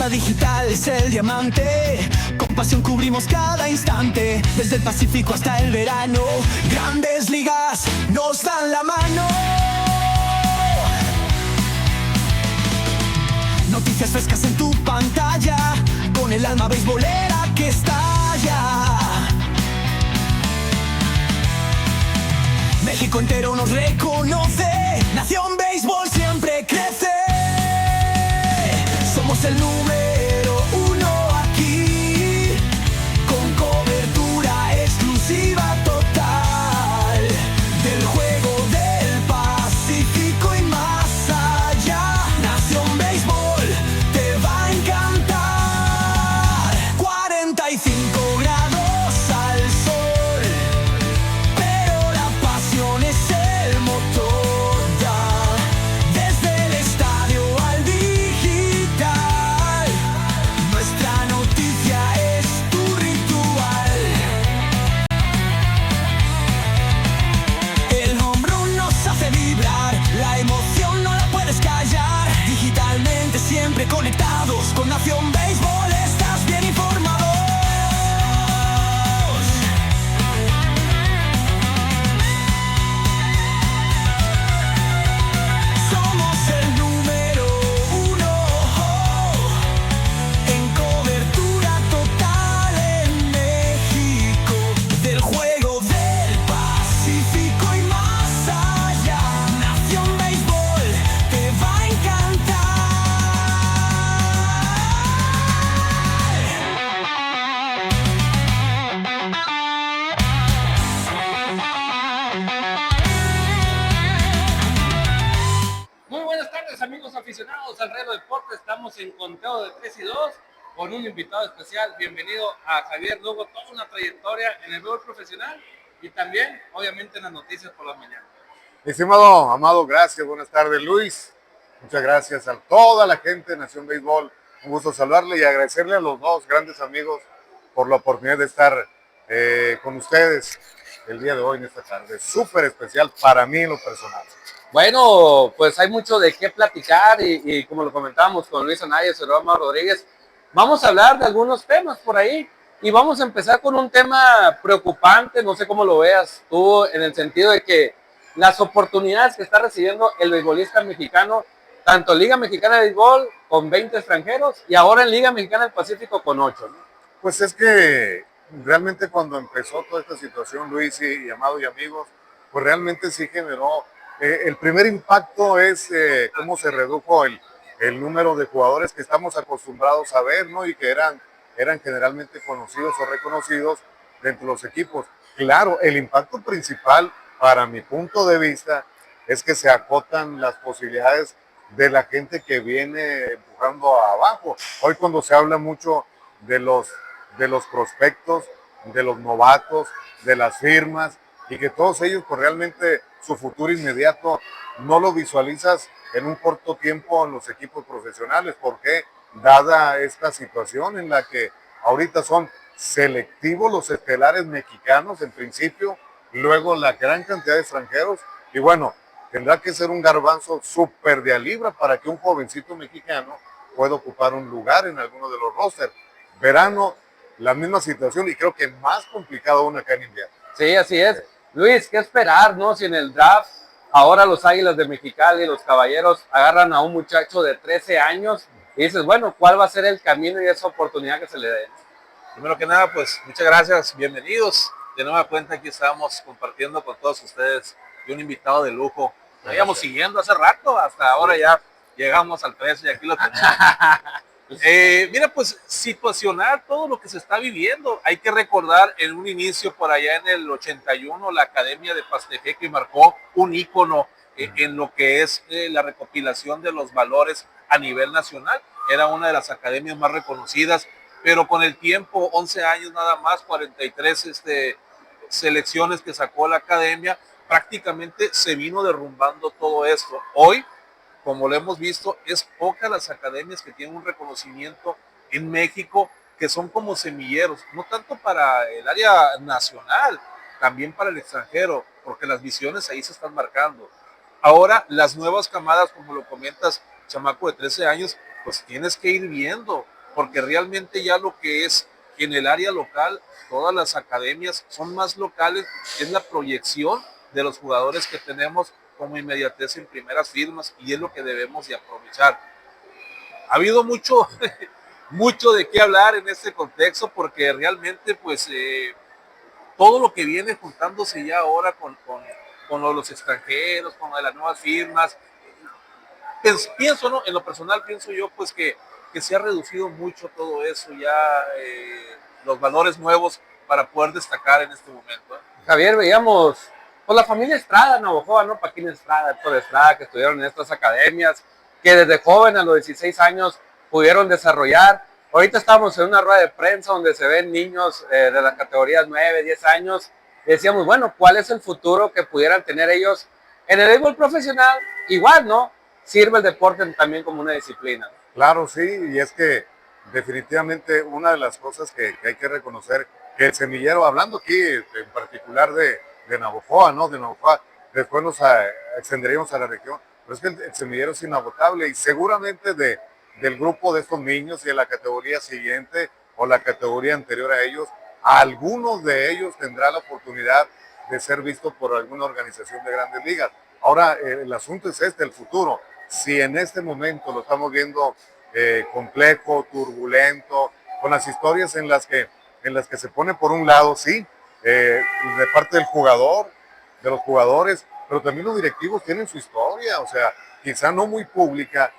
Huerta Digital es el diamante. Con pasión cubrimos cada instante, desde el Pacífico hasta el verano. Grandes ligas nos dan la mano. Noticias frescas en tu pantalla, con el alma beisbolera que estalla. México entero nos reconoce, Nación Béisbol siempre crece. Somos el número uno aquí, con cobertura exclusiva total, del juego del Pacífico y más allá. Nación Béisbol te va a encantar. 45 grados al sol, pero la pasión es el motor ya. Desde el estadio al digital, nuestra noticia es tu ritual. El home run nos hace vibrar, la emoción no la puedes callar. Digitalmente siempre conectados, con Nación Béisbol estás bien informados. Somos el número uno en cobertura total en México, del juego del Pacífico y más allá. Nación Béisbol te va a encantar. Muy buenas tardes, amigos aficionados al Relo Deporte. Estamos en conteo de 3 y 2 con un invitado especial. Bienvenido a Javier Lugo, toda una trayectoria en el béisbol profesional y también, obviamente, en las noticias por la mañana. Estimado Amado, gracias, buenas tardes Luis, muchas gracias a toda la gente de Nación Béisbol, un gusto saludarle y agradecerle a los dos grandes amigos por la oportunidad de estar con ustedes el día de hoy en esta tarde, súper especial para mí en lo personal. Bueno, pues hay mucho de qué platicar y como lo comentábamos con Luis Anaya y Román Rodríguez, vamos a hablar de algunos temas por ahí y vamos a empezar con un tema preocupante, no sé cómo lo veas tú, en el sentido de que las oportunidades que está recibiendo el beisbolista mexicano, tanto Liga Mexicana de Béisbol con 20 extranjeros y ahora en Liga Mexicana del Pacífico con 8, ¿no? Pues es que realmente cuando empezó toda esta situación, Luis y Amado y amigos, pues realmente sí generó, el primer impacto es cómo se redujo el número de jugadores que estamos acostumbrados a ver, ¿no? Y que eran generalmente conocidos o reconocidos dentro de los equipos. Claro, el impacto principal, para mi punto de vista, es que se acotan las posibilidades de la gente que viene empujando abajo. Hoy cuando se habla mucho de los prospectos, de los novatos, de las firmas, y que todos ellos pues realmente su futuro inmediato no lo visualizas en un corto tiempo en los equipos profesionales, porque dada esta situación en la que ahorita son selectivos los estelares mexicanos en principio, luego la gran cantidad de extranjeros, y bueno, tendrá que ser un garbanzo súper de a libra para que un jovencito mexicano pueda ocupar un lugar en alguno de los rosters. Verano, la misma situación y creo que más complicado aún acá en invierno. Sí, así es. Luis, ¿qué esperar, no? Si en el draft ahora los Águilas de Mexicali y los Caballeros agarran a un muchacho de 13 años y dices, bueno, ¿cuál va a ser el camino y esa oportunidad que se le dé? Primero que nada, pues muchas gracias, bienvenidos. De nueva cuenta aquí estamos compartiendo con todos ustedes y un invitado de lujo. Lo íbamos siguiendo hace rato, hasta ahora ya llegamos al precio y aquí lo tenemos. Mira, pues situacionar todo lo que se está viviendo. Hay que recordar en un inicio por allá en el 81, la Academia de Pasteje que marcó un ícono en lo que es la recopilación de los valores a nivel nacional. Era una de las academias más reconocidas, pero con el tiempo, 11 años nada más, 43 selecciones que sacó la academia, prácticamente se vino derrumbando todo esto. Hoy, como lo hemos visto, es pocas las academias que tienen un reconocimiento en México, que son como semilleros, no tanto para el área nacional, también para el extranjero, porque las visiones ahí se están marcando. Ahora, las nuevas camadas, como lo comentas, chamaco de 13 años, pues tienes que ir viendo porque realmente ya lo que es en el área local, todas las academias son más locales, es la proyección de los jugadores que tenemos como inmediatez en primeras firmas y es lo que debemos de aprovechar. Ha habido mucho, mucho de qué hablar en este contexto porque realmente pues todo lo que viene juntándose ya ahora con los extranjeros, con lo de las nuevas firmas, pienso, ¿no? En lo personal pienso yo pues que se ha reducido mucho todo eso ya, los valores nuevos para poder destacar en este momento. Javier, veíamos pues la familia Estrada, Navojoa, ¿no? Paquín Estrada, Héctor Estrada, que estuvieron en estas academias, que desde joven a los 16 años pudieron desarrollar. Ahorita estamos en una rueda de prensa donde se ven niños de las categorías 9, 10 años. Y decíamos, bueno, ¿cuál es el futuro que pudieran tener ellos en el béisbol profesional? Igual, ¿no? Sirve el deporte también como una disciplina. Claro, sí, y es que definitivamente una de las cosas que hay que reconocer, que el semillero, hablando aquí en particular de Navojoa, ¿no? De Navojoa, después nos extenderíamos a la región, pero es que el semillero es inagotable y seguramente del grupo de estos niños y de la categoría siguiente o la categoría anterior a ellos, algunos de ellos tendrán la oportunidad de ser vistos por alguna organización de grandes ligas. Ahora, el asunto es el futuro. Si en este momento lo estamos viendo complejo, turbulento, con las historias en las que se pone por un lado, sí, de parte del jugador, de los jugadores, pero también los directivos tienen su historia, o sea, quizá no muy pública,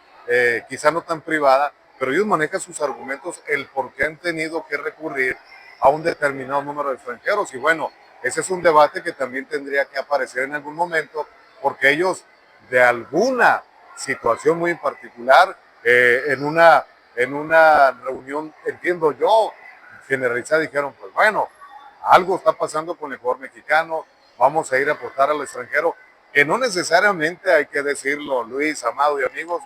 quizá no tan privada, pero ellos manejan sus argumentos, el por qué han tenido que recurrir a un determinado número de extranjeros. Y bueno, ese es un debate que también tendría que aparecer en algún momento, porque ellos de alguna situación muy en particular, en una reunión, entiendo yo, generalizada, dijeron, pues bueno, algo está pasando con el jugador mexicano, vamos a ir a apostar al extranjero, que no necesariamente, hay que decirlo, Luis, Amado y amigos,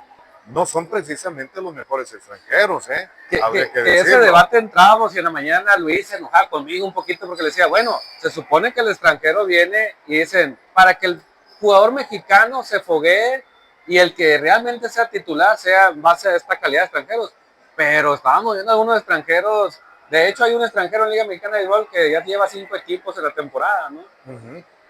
no son precisamente los mejores extranjeros, Que ese debate entrábamos y en la mañana Luis se enojaba conmigo un poquito porque le decía, bueno, se supone que el extranjero viene y dicen, para que el jugador mexicano se foguee y el que realmente sea titular sea en base a esta calidad de extranjeros, pero estábamos viendo algunos extranjeros, de hecho hay un extranjero en Liga Mexicana de Béisbol que ya lleva 5 equipos en la temporada, ¿no?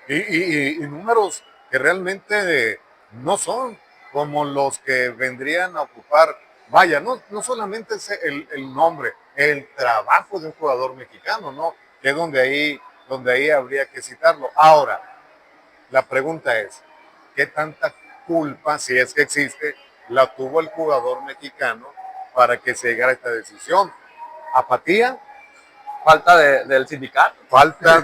Y números que realmente no son como los que vendrían a ocupar, vaya, no solamente es el nombre, el trabajo de un jugador mexicano, ¿no? Que es donde ahí habría que citarlo. Ahora, la pregunta es, ¿qué tanta culpa, si es que existe, la tuvo el jugador mexicano para que se llegara a esta decisión? ¿Apatía? Falta del sindicato. Falta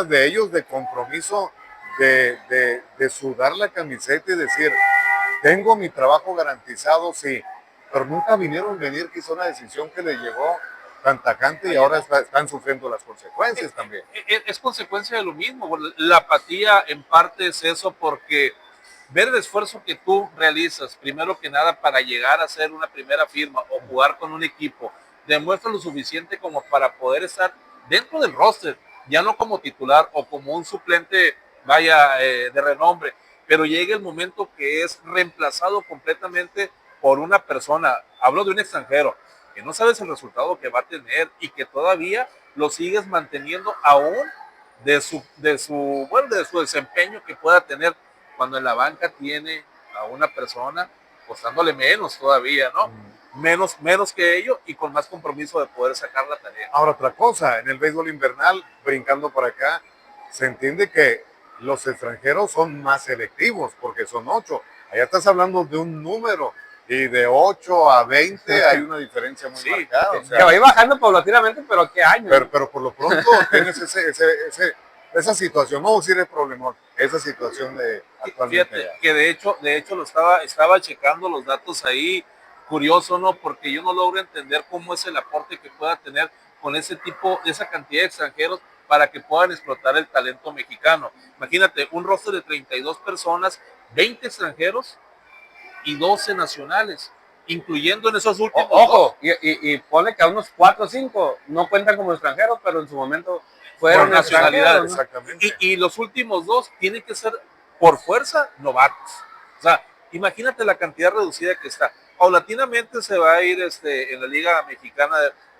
de ellos de compromiso, de sudar la camiseta y decir, tengo mi trabajo garantizado, sí, pero nunca vinieron a venir que hizo una decisión que les llegó tan tajante y ahora están sufriendo las consecuencias también. Es consecuencia de lo mismo. La apatía en parte es eso porque ver el esfuerzo que tú realizas, primero que nada para llegar a hacer una primera firma o jugar con un equipo, demuestra lo suficiente como para poder estar dentro del roster, ya no como titular o como un suplente, vaya, de renombre, pero llega el momento que es reemplazado completamente por una persona, hablo de un extranjero, que no sabes el resultado que va a tener y que todavía lo sigues manteniendo aún de su desempeño que pueda tener cuando en la banca tiene a una persona costándole menos todavía, ¿no? Menos que ello y con más compromiso de poder sacar la tarea. Ahora, otra cosa, en el béisbol invernal, brincando por acá, se entiende que los extranjeros son más selectivos porque son 8. Allá estás hablando de un número y de 8 a 20 hay una diferencia muy marcada. O sea, que va a ir bajando paulatinamente, pero ¿qué año? Pero por lo pronto tienes esa situación, no decir el problemón, esa situación de actualmente. Fíjate que de hecho lo estaba checando los datos ahí, curioso, ¿no? Porque yo no logro entender cómo es el aporte que pueda tener con esa cantidad de extranjeros para que puedan explotar el talento mexicano. Imagínate, un roster de 32 personas, 20 extranjeros y 12 nacionales, incluyendo en esos últimos Ojo, y pone que a unos 4 o 5 no cuentan como extranjeros, pero en su momento fueron nacionalidades, ¿no? Exactamente. Y los últimos 2 tienen que ser por fuerza novatos. O sea, imagínate la cantidad reducida que está. paulatinamente se va a ir en la Liga Mexicana,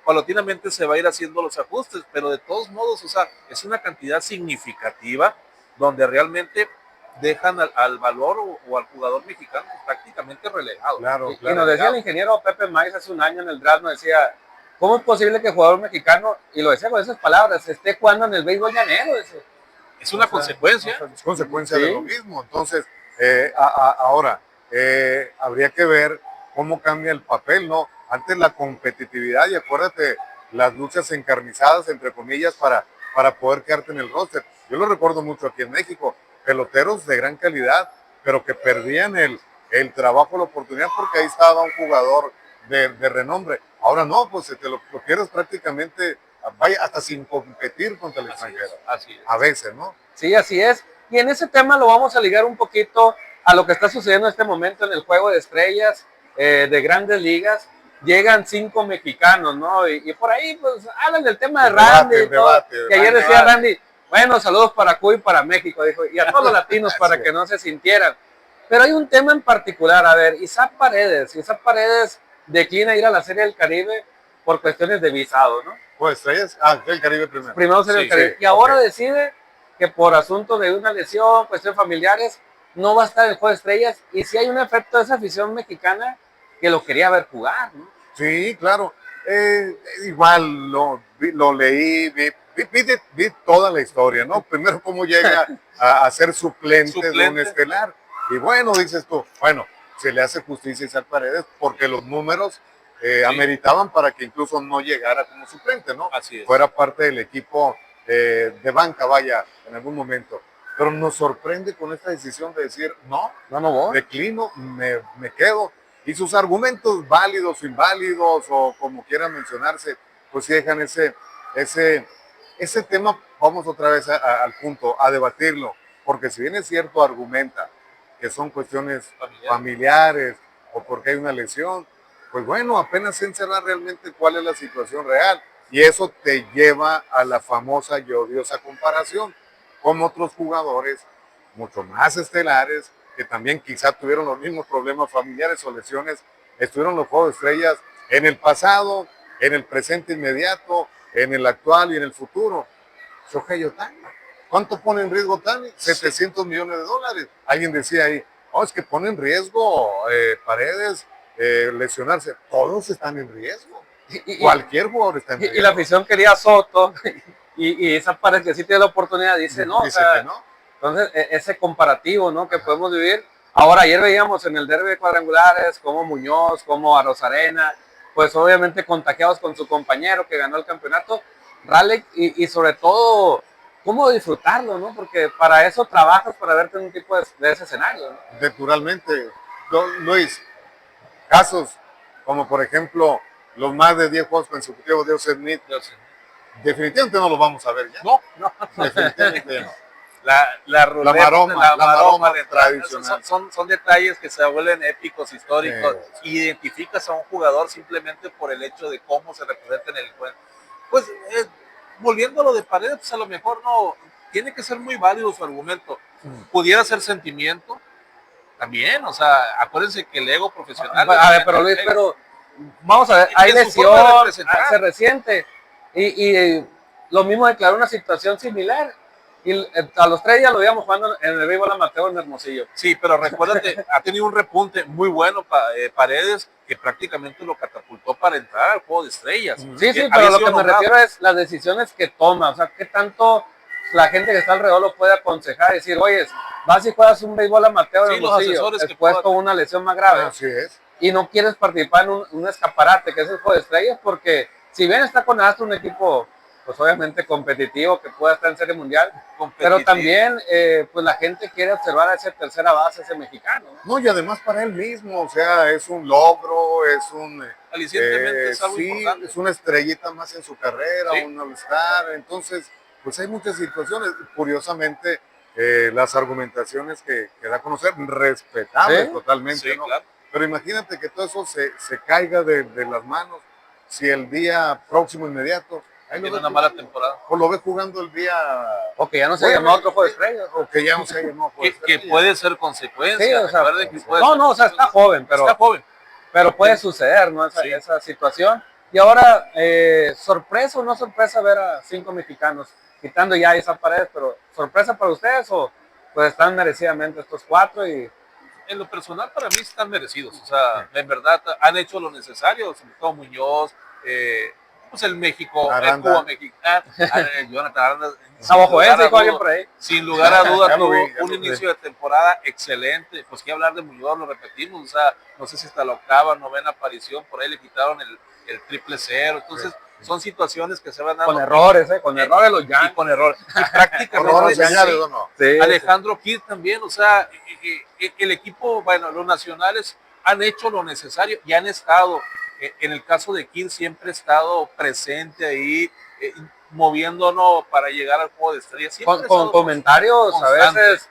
paulatinamente se va a ir haciendo los ajustes, pero de todos modos, o sea, es una cantidad significativa donde realmente dejan al valor o al jugador mexicano prácticamente relegado. Claro, Y claro. nos decía el ingeniero Pepe Maiz hace un año en el draft, nos decía, ¿cómo es posible que el jugador mexicano, y lo decía con esas palabras, esté jugando en el béisbol llanero? Es una consecuencia. Es consecuencia Sí. de lo mismo. Entonces, ahora, habría que ver cómo cambia el papel, ¿no? Antes la competitividad, y acuérdate, las luchas encarnizadas, entre comillas, para poder quedarte en el roster. Yo lo recuerdo mucho aquí en México, peloteros de gran calidad, pero que perdían el trabajo, la oportunidad, porque ahí estaba un jugador de renombre. Ahora no, pues te lo pierdes prácticamente, vaya, hasta sin competir contra el extranjero. Así es. A veces, ¿no? Sí, así es. Y en ese tema lo vamos a ligar un poquito a lo que está sucediendo en este momento en el Juego de Estrellas de Grandes Ligas. Llegan 5 mexicanos, ¿no? Y por ahí, pues, hablan del tema de El debate, Randy. el debate, que ayer el decía debate. Randy, bueno, saludos para Cuba y para México, dijo, y a todos los latinos para que no se sintieran. Pero hay un tema en particular, a ver, Isaac Paredes declina ir a la Serie del Caribe por cuestiones de visado, ¿no? Pues Estrellas, el Caribe primero. Primero Serie del Sí, Caribe. sí, Y ahora ok. decide que por asunto de una lesión, cuestiones familiares, no va a estar en el Juego de Estrellas. Y si hay un efecto de esa afición mexicana que lo quería ver jugar, ¿no? Sí, claro. Igual lo leí, vi toda la historia, ¿no? Primero cómo llega a ser suplente de un Suplente. estelar. Y bueno, dices tú, bueno, se le hace justicia a Isaac Paredes porque los números ameritaban para que incluso no llegara como suplente, ¿no? Así es. Fuera parte del equipo de banca, vaya, en algún momento. Pero nos sorprende con esta decisión de decir, no, No voy. declino, me quedo. Y sus argumentos válidos o inválidos o como quieran mencionarse, pues sí dejan ese tema, vamos otra vez al punto, a debatirlo. Porque si bien es cierto, argumenta que son cuestiones familiares o porque hay una lesión, pues bueno, apenas se encerra realmente cuál es la situación real. Y eso te lleva a la famosa y odiosa comparación con otros jugadores mucho más estelares, que también quizá tuvieron los mismos problemas familiares o lesiones, estuvieron en los Juegos de Estrellas en el pasado, en el presente inmediato, en el actual y en el futuro. Shohei Ohtani. ¿Cuánto pone en riesgo Ohtani? 700 millones de dólares. Alguien decía ahí, es que pone en riesgo Paredes, lesionarse. Todos están en riesgo. Cualquier jugador está en riesgo. Y la afición quería a Soto, y esa Paredes que sí tiene la oportunidad, dice no. Dice O sea, que no. entonces, ese comparativo, ¿no? Que podemos vivir. Ahora, ayer veíamos en el derbi de cuadrangulares como Muñoz, como Arozarena, pues obviamente contagiados con su compañero que ganó el campeonato, Raleigh, y sobre todo, cómo disfrutarlo, ¿no? Porque para eso trabajas, para verte en un tipo de ese escenario, ¿no? Naturalmente, Luis, casos como por ejemplo los más de 10 juegos consecutivos de Ozzie Smith, definitivamente no los vamos a ver ya. No, Definitivamente no. La ruleta, la maroma de entrada. tradicional. Son detalles que se vuelven épicos, históricos. Sí. Identificas a un jugador simplemente por el hecho de cómo se representa en el juego. Pues volviendo a lo de Paredes, pues a lo mejor no, tiene que ser muy válido su argumento. Pudiera ser sentimiento también, o sea, acuérdense que el ego profesional. A ver, pero Luis, pero vamos a ver, hay de su forma de lesión, representar. se resiente, y lo mismo declaró una situación similar. Y a los 3 días lo íbamos jugando en el béisbol amateur en Hermosillo. Sí, pero recuérdate, ha tenido un repunte muy bueno Paredes, que prácticamente lo catapultó para entrar al Juego de Estrellas. Sí, Que pero había lo sido que me nombrado. refiero es las decisiones que toma, o sea, qué tanto la gente que está alrededor lo puede aconsejar, decir, oye, vas y juegas un béisbol amateur en Sí, los Hermosillo, asesores que expuesto a puedan. una lesión más grave, Así es. y no quieres participar en un escaparate, que es el Juego de Estrellas, porque si bien está con Astro, un equipo, pues obviamente competitivo, que pueda estar en Serie Mundial, pero también, pues la gente quiere observar a ese tercera base, ese mexicano, ¿no? No, y además para él mismo, o sea, es un logro, es un... Alicientemente es algo sí, importante. es una estrellita más en su carrera, Sí. un all-star, entonces, pues hay muchas situaciones. Curiosamente, las argumentaciones que da a conocer, respetables Sí, totalmente, Sí, ¿no? claro. Pero imagínate que todo eso se caiga de las manos si el día próximo inmediato, ahí Tiene ves una mala jugando, temporada. o lo ves jugando el día... O que ya no se Bueno, llama otro Juego de Estrellas. o que ya no se llamó. Que puede ser consecuencia. Sí, o sea, recuerden que puede no, ser- no, o sea, está joven, pero está joven. pero puede suceder, ¿no? Esa situación. Y ahora, sorpresa o no sorpresa ver a 5 mexicanos quitando ya esa pared, pero sorpresa para ustedes o pues están merecidamente estos 4 y en lo personal para mí están merecidos, o sea, en verdad han hecho lo necesario, sobre todo Muñoz, pues el México, el Cuba mexicano, Jonathan Aranda, sin lugar a dudas tuvo un inicio de temporada excelente, pues qué hablar de Muñoz, lo repetimos, o sea, no sé si hasta la octava, novena aparición, por ahí le quitaron el 0-0, entonces son situaciones que se van dando. Con errores, con errores los Yankees. Y con errores. Y prácticamente sí. Alejandro Kirk también, o sea, el equipo, bueno, los nacionales han hecho lo necesario y han estado, en el caso de Kirk siempre ha estado presente ahí, moviéndonos para llegar al juego de estrellas. Con comentarios constante. A veces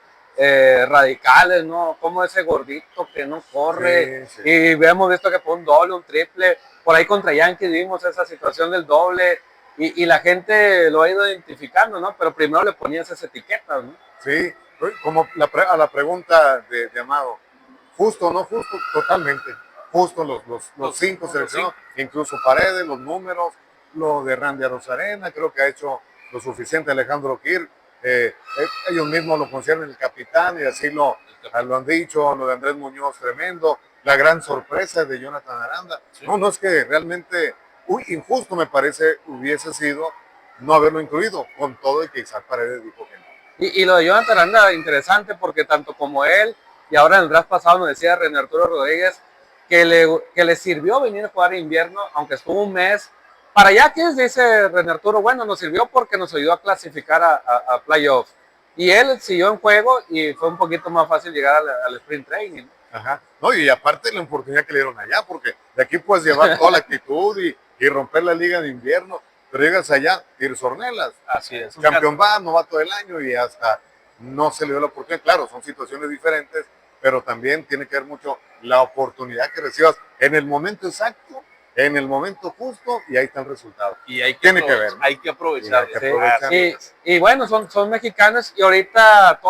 radicales, ¿no? Como ese gordito que no corre, sí. Y hemos visto que fue un doble, un triple, por ahí contra Yankees vimos esa situación del doble y la gente lo ha ido identificando, ¿no? Pero primero le ponías esas etiquetas, ¿no? Sí, como a la pregunta de Amado, justo o no justo, totalmente, justo los 5 seleccionados, incluso Paredes, los números, lo de Randy Arozarena, creo que ha hecho lo suficiente Alejandro Kirk. Ellos mismos lo consideran el capitán y así lo han dicho, lo de Andrés Muñoz tremendo, la gran sorpresa de Jonathan Aranda. Sí. No es que realmente injusto me parece hubiese sido no haberlo incluido, con todo y que Isaac Paredes dijo que no. Y lo de Jonathan Aranda interesante porque tanto como él y ahora en el draft pasado nos decía René Arturo Rodríguez que le sirvió venir a jugar invierno, aunque estuvo un mes. Para Yankees, dice René Arturo, bueno, nos sirvió porque nos ayudó a clasificar a playoffs. Y él siguió en juego y fue un poquito más fácil llegar al sprint training. Ajá. No, y aparte la oportunidad que le dieron allá, porque de aquí puedes llevar toda la actitud y romper la liga de invierno, pero llegas allá, Tirso Ornelas. Así es. Campeón novato del año y hasta no se le dio la oportunidad. Claro, son situaciones diferentes, pero también tiene que ver mucho la oportunidad que recibas en el momento exacto, en el momento justo, y ahí está el resultado. Y tiene que ver, ¿no? Hay que aprovechar. Y bueno, son mexicanos y ahorita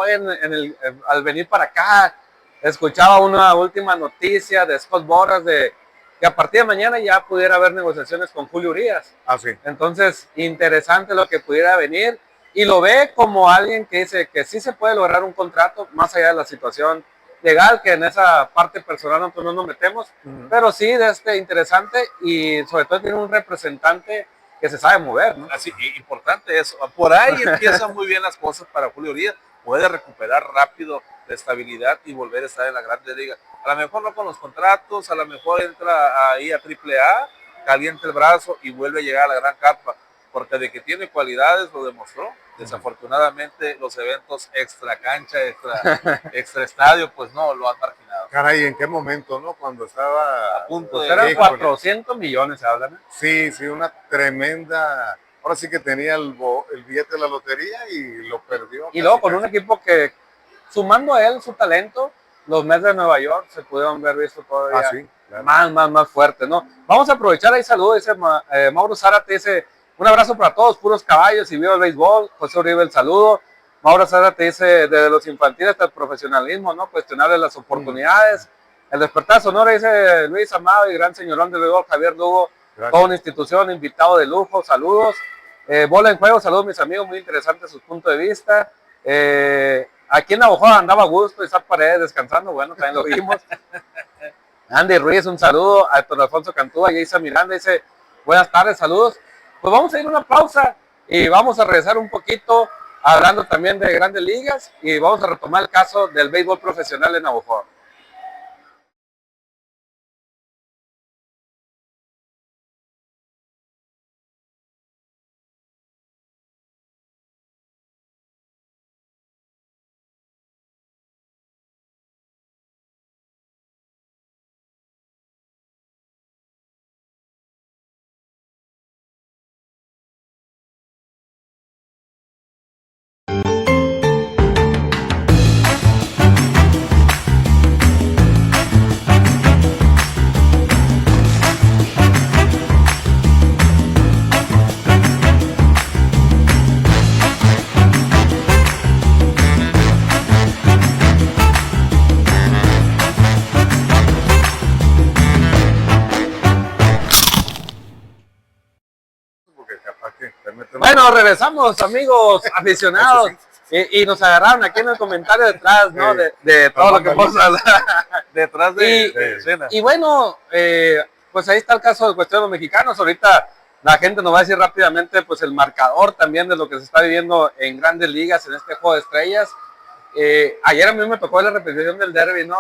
al venir para acá, escuchaba una última noticia de Scott Boras de que a partir de mañana ya pudiera haber negociaciones con Julio Urias. Sí. Entonces, interesante lo que pudiera venir y lo ve como alguien que dice que sí se puede lograr un contrato más allá de la situación legal, que en esa parte personal nosotros no nos metemos, pero sí interesante y sobre todo tiene un representante que se sabe mover, ¿no? Así, importante eso. Por ahí empiezan muy bien las cosas para Julio Urias, puede recuperar rápido la estabilidad y volver a estar en la Grande Liga. A lo mejor no con los contratos, a lo mejor entra ahí a AAA, calienta el brazo y vuelve a llegar a la gran carpa, porque de que tiene cualidades lo demostró. Desafortunadamente los eventos extra cancha, extra estadio, pues no, lo han marginado. Caray, ¿en qué momento, no? Cuando estaba a punto de... Eran 400 millones, se hablan. Sí, una tremenda... Ahora sí que tenía el billete de la lotería y lo perdió. Y luego con un equipo que, sumando a él su talento, los Mets de Nueva York se pudieron ver visto todavía sí, claro. más fuerte, ¿no? Vamos a aprovechar ahí, saludos, dice Mauro Zárate, dice... Un abrazo para todos, puros caballos y viva el béisbol. José Uribe, el saludo. Mauro Zárate dice, desde los infantiles hasta el profesionalismo, ¿no? Cuestionarle las oportunidades. El despertar sonora, dice Luis Amado y gran señorón del béisbol, Javier Lugo. Gracias. Toda una institución, invitado de lujo, saludos. Bola en juego, saludos mis amigos, muy interesante su punto de vista. Aquí en Navajo andaba a gusto, Isaac Paredes descansando, bueno, también lo vimos. Andy Ruiz, un saludo. A Héctor Alfonso Cantúa y Isa Miranda dice, buenas tardes, saludos. Pues vamos a ir a una pausa y vamos a regresar un poquito hablando también de grandes ligas y vamos a retomar el caso del béisbol profesional en Navajo. bueno, regresamos, amigos aficionados. Y nos agarraron aquí en el comentario detrás, ¿no? De todo lo que vamos a hablar. Detrás de escena. Y bueno, pues ahí está el caso de cuestión de los mexicanos. Ahorita la gente nos va a decir rápidamente pues el marcador también de lo que se está viviendo en grandes ligas en este juego de estrellas. Ayer a mí me tocó la repetición del derbi, ¿no?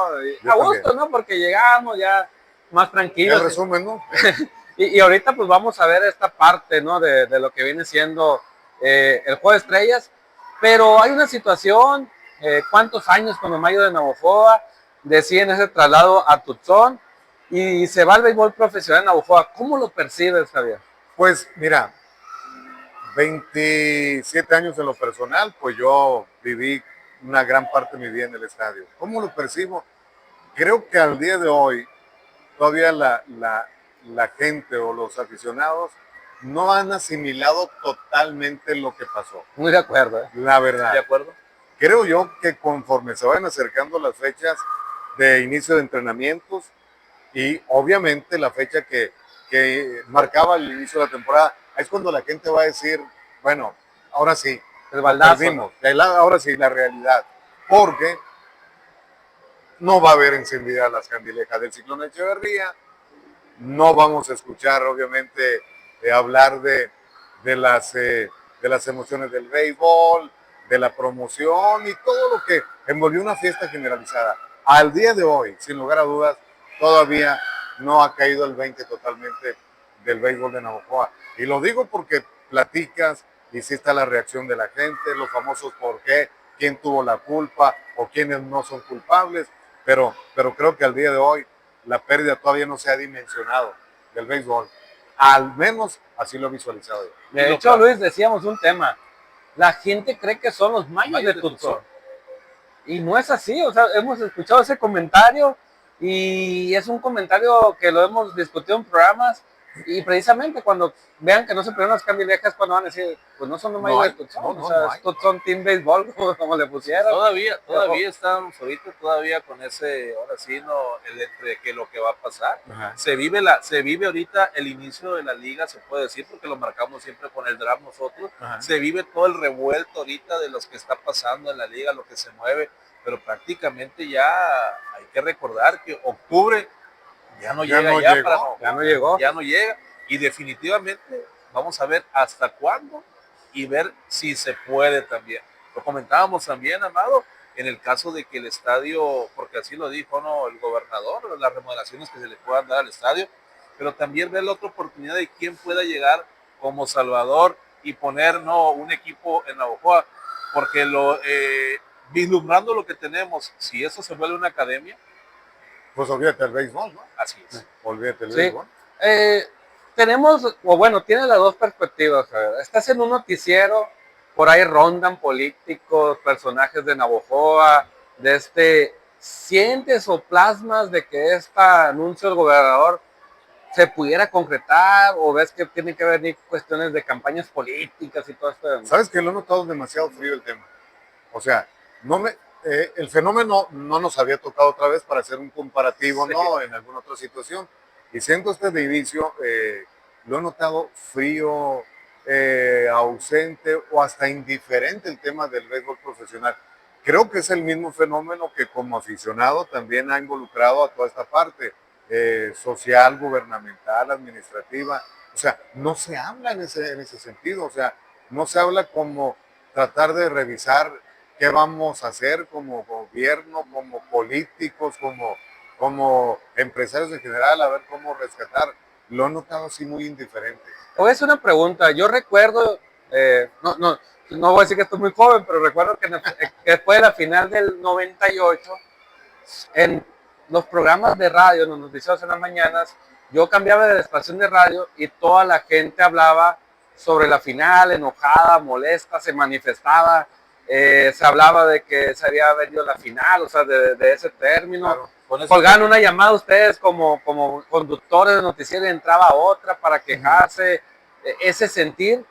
A gusto, ¿no? Porque llegamos ya más tranquilos. El resumen, ¿no? Y ahorita pues vamos a ver esta parte, ¿no? De lo que viene siendo el juego de estrellas. Pero hay una situación, ¿cuántos años cuando Mayo de Navojoa deciden ese traslado a Tucson y se va al béisbol profesional en Navojoa? ¿Cómo lo percibes, Javier? Pues mira, 27 años en lo personal, pues yo viví una gran parte de mi vida en el estadio. ¿Cómo lo percibo? Creo que al día de hoy todavía la gente o los aficionados no han asimilado totalmente lo que pasó. Muy de acuerdo, ¿eh? La verdad. ¿De acuerdo? Creo yo que conforme se vayan acercando las fechas de inicio de entrenamientos y obviamente la fecha que marcaba el inicio de la temporada, es cuando la gente va a decir, bueno, ahora sí, El baldazo, perdimos, ahora sí, la realidad. Porque no va a haber encendidas las candilejas del Ciclón Echeverría, no vamos a escuchar obviamente hablar de las emociones del béisbol, de la promoción y todo lo que envolvió una fiesta generalizada. Al día de hoy, sin lugar a dudas, todavía no ha caído el 20 totalmente del béisbol de Navojoa. Y lo digo porque platicas y sí está la reacción de la gente, los famosos por qué, quién tuvo la culpa o quiénes no son culpables, pero creo que al día de hoy la pérdida todavía no se ha dimensionado del béisbol. Al menos así lo he visualizado yo. De hecho, Luis, decíamos un tema. La gente cree que son los Mayos de Tucson. Y no es así. O sea, hemos escuchado ese comentario y es un comentario que lo hemos discutido en programas. Y precisamente cuando vean que no se perdieron las candilejas, cuando van a decir, pues no son los Mayos de Tucson. O sea, es Tucson Team Baseball, como le pusieron. Todavía estamos ahorita todavía con ese, ahora sí, no, el entre que lo que va a pasar. Se vive ahorita el inicio de la liga, se puede decir, porque lo marcamos siempre con el draft nosotros. Se vive todo el revuelto ahorita de los que está pasando en la liga, lo que se mueve, pero prácticamente ya hay que recordar que octubre ya no llega y definitivamente vamos a ver hasta cuándo y ver si se puede también. Lo comentábamos también, Amado, en el caso de que el estadio, porque así lo dijo, ¿no?, el gobernador, las remodelaciones que se le puedan dar al estadio, pero también ver la otra oportunidad de quién pueda llegar como Salvador y poner, ¿no?, un equipo en Navojoa, porque vislumbrando lo que tenemos, si eso se vuelve una academia, pues olvídate del béisbol, ¿no? Así es. Olvídate del Sí. béisbol. Tenemos, o bueno, tiene las dos perspectivas. Estás en un noticiero, por ahí rondan políticos, personajes de Navojoa, ¿sientes o plasmas de que este anuncio del gobernador se pudiera concretar o ves que tiene que venir cuestiones de campañas políticas y todo esto? ¿Sabes que lo he notado demasiado frío el tema? O sea, el fenómeno no nos había tocado otra vez para hacer un comparativo, ¿no?, en alguna otra situación. Y siendo este de inicio, lo he notado frío, ausente o hasta indiferente el tema del béisbol profesional. Creo que es el mismo fenómeno que como aficionado también ha involucrado a toda esta parte social, gubernamental, administrativa. O sea, no se habla en ese sentido. O sea, no se habla como tratar de revisar qué vamos a hacer como gobierno, como políticos, como empresarios en general, a ver cómo rescatar. Lo he notado así muy indiferente. Te voy a hacer una pregunta. Yo recuerdo, no voy a decir que estoy muy joven, pero recuerdo que después de la final del 98, en los programas de radio, en los noticieros en las mañanas, yo cambiaba de estación de radio y toda la gente hablaba sobre la final, enojada, molesta, se manifestaba. Se hablaba de que se había venido la final, o sea, de ese término. Claro. Colgaban una llamada ustedes como conductores de noticiero y entraba otra para quejarse, ese sentir.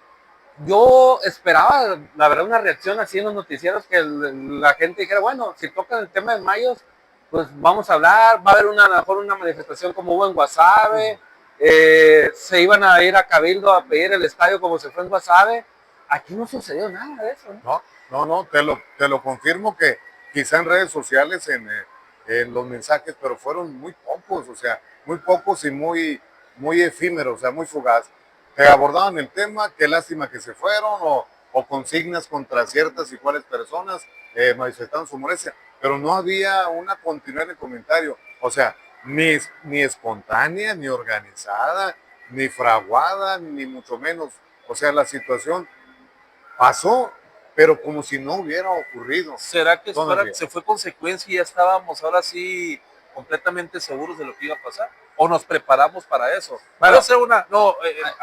Yo esperaba, la verdad, una reacción así en los noticieros, que la gente dijera, bueno, si tocan el tema de Mayos, pues vamos a hablar, va a haber a lo mejor una manifestación como hubo en Guasave, se iban a ir a Cabildo a pedir el estadio como se fue en Guasave. aquí no sucedió nada de eso, ¿no? No, te lo confirmo que quizá en redes sociales, en los mensajes, pero fueron muy pocos, o sea, muy pocos y muy efímeros, o sea, muy fugaz. Te abordaban el tema, qué lástima que se fueron, o consignas contra ciertas y cuáles personas manifestaban su molestia, pero no había una continuidad de comentario, o sea, ni espontánea, ni organizada, ni fraguada, ni mucho menos. O sea, la situación pasó, pero como si no hubiera ocurrido. ¿Será que Todavía. se fue consecuencia y ya estábamos ahora sí completamente seguros de lo que iba a pasar? ¿O nos preparamos para eso? Bueno, Puede ser una... No,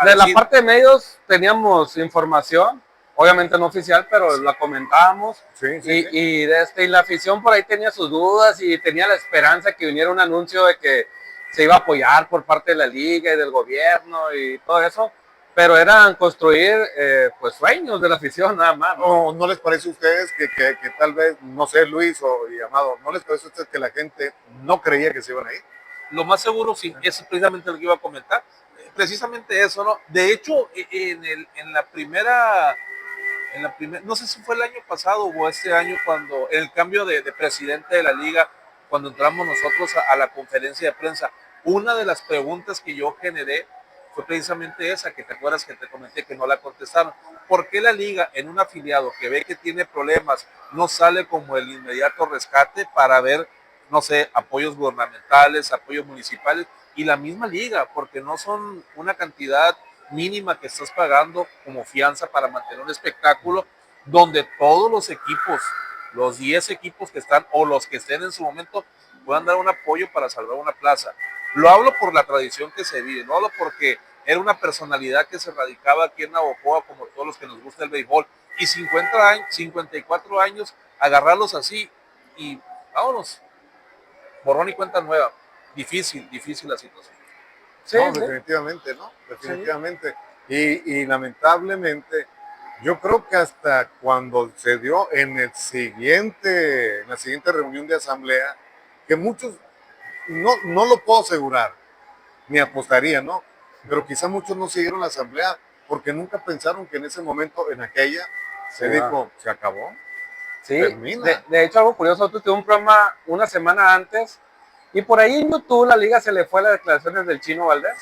de la parte de medios teníamos información, obviamente no oficial, pero la comentábamos. Sí, sí, Y la afición por ahí tenía sus dudas y tenía la esperanza que viniera un anuncio de que se iba a apoyar por parte de la liga y del gobierno y todo eso, pero eran construir pues sueños de la afición nada más, ¿no? ¿No les parece a ustedes que tal vez, no sé, Luis y Amado, ¿no les parece a ustedes que la gente no creía que se iban a ir? Lo más seguro, sí, eso es precisamente lo que iba a comentar. Precisamente eso, ¿no? De hecho, en la primera, no sé si fue el año pasado o este año, cuando en el cambio de presidente de la liga, cuando entramos nosotros a la conferencia de prensa, una de las preguntas que yo generé fue precisamente esa, que te acuerdas que te comenté que no la contestaron. ¿Por qué la liga en un afiliado que ve que tiene problemas no sale como el inmediato rescate para ver, no sé, apoyos gubernamentales, apoyos municipales y la misma liga? Porque no son una cantidad mínima que estás pagando como fianza para mantener un espectáculo donde todos los equipos, los 10 equipos que están o los que estén en su momento puedan dar un apoyo para salvar una plaza. Lo hablo por la tradición que se vive, no hablo porque era una personalidad que se radicaba aquí en Navojoa, como todos los que nos gusta el béisbol, y 54 años, agarrarlos así y vámonos, borrón y cuenta nueva. Difícil la situación. Sí, No, sí. definitivamente, ¿no? Definitivamente. Y lamentablemente, yo creo que hasta cuando se dio en la siguiente reunión de asamblea, que muchos, no lo puedo asegurar, ni apostaría, ¿no? Pero quizá muchos no siguieron la asamblea porque nunca pensaron que en ese momento, en aquella, se dijo, se acabó. Sí, Termina. de hecho algo curioso, tú tuviste un programa una semana antes y por ahí en YouTube la liga se le fue las declaraciones del Chino Valdés,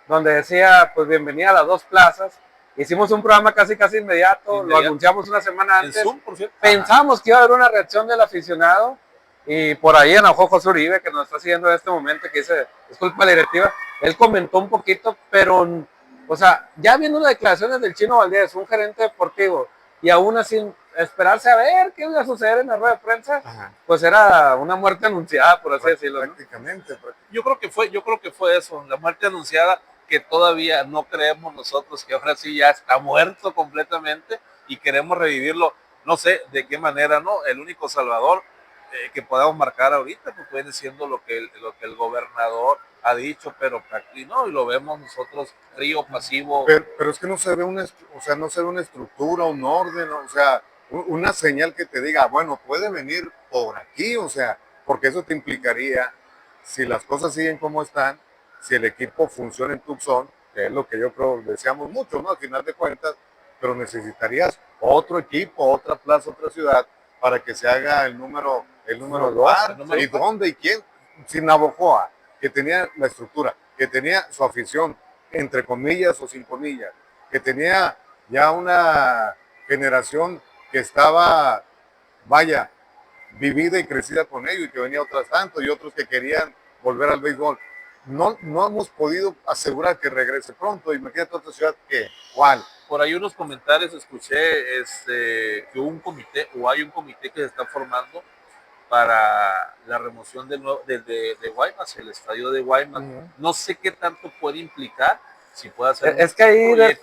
donde decía pues bienvenida a las 2 plazas. Hicimos un programa casi inmediato, lo anunciamos una semana antes. Zoom, por cierto. Pensamos que iba a haber una reacción del aficionado y por ahí enojó José Uribe, que nos está siguiendo en este momento, que dice, es culpa de la directiva. Él comentó un poquito, pero, o sea, ya viendo las declaraciones del Chino Valdés, un gerente deportivo, y aún así esperarse a ver qué iba a suceder en la rueda de prensa, Ajá. pues era una muerte anunciada, por así decirlo, ¿no? Prácticamente. Yo creo que fue eso, la muerte anunciada, que todavía no creemos nosotros que ahora sí ya está muerto completamente y queremos revivirlo, no sé de qué manera, ¿no? El único salvador que podamos marcar ahorita, pues viene siendo lo que el gobernador ha dicho, pero aquí no, y lo vemos nosotros, río pasivo. Pero es que no se ve no se ve una estructura, un orden, o sea, una señal que te diga, bueno, puede venir por aquí, o sea, porque eso te implicaría, si las cosas siguen como están, si el equipo funciona en Tucson, que es lo que yo creo deseamos mucho, ¿no? Al final de cuentas, pero necesitarías otro equipo, otra plaza, otra ciudad, para que se haga el número par. ¿Y dónde y quién? Sin Navojoa, que tenía la estructura, que tenía su afición, entre comillas o sin comillas, que tenía ya una generación que estaba, vaya, vivida y crecida con ello y que venía otras tanto y otros que querían volver al béisbol. No hemos podido asegurar que regrese pronto. Imagínate otra ciudad que, ¿cuál? Por ahí unos comentarios escuché que hubo un comité o hay un comité que se está formando para la remoción de Guaymas, el estadio de Guaymas. No sé qué tanto puede implicar, si puede hacer. Es que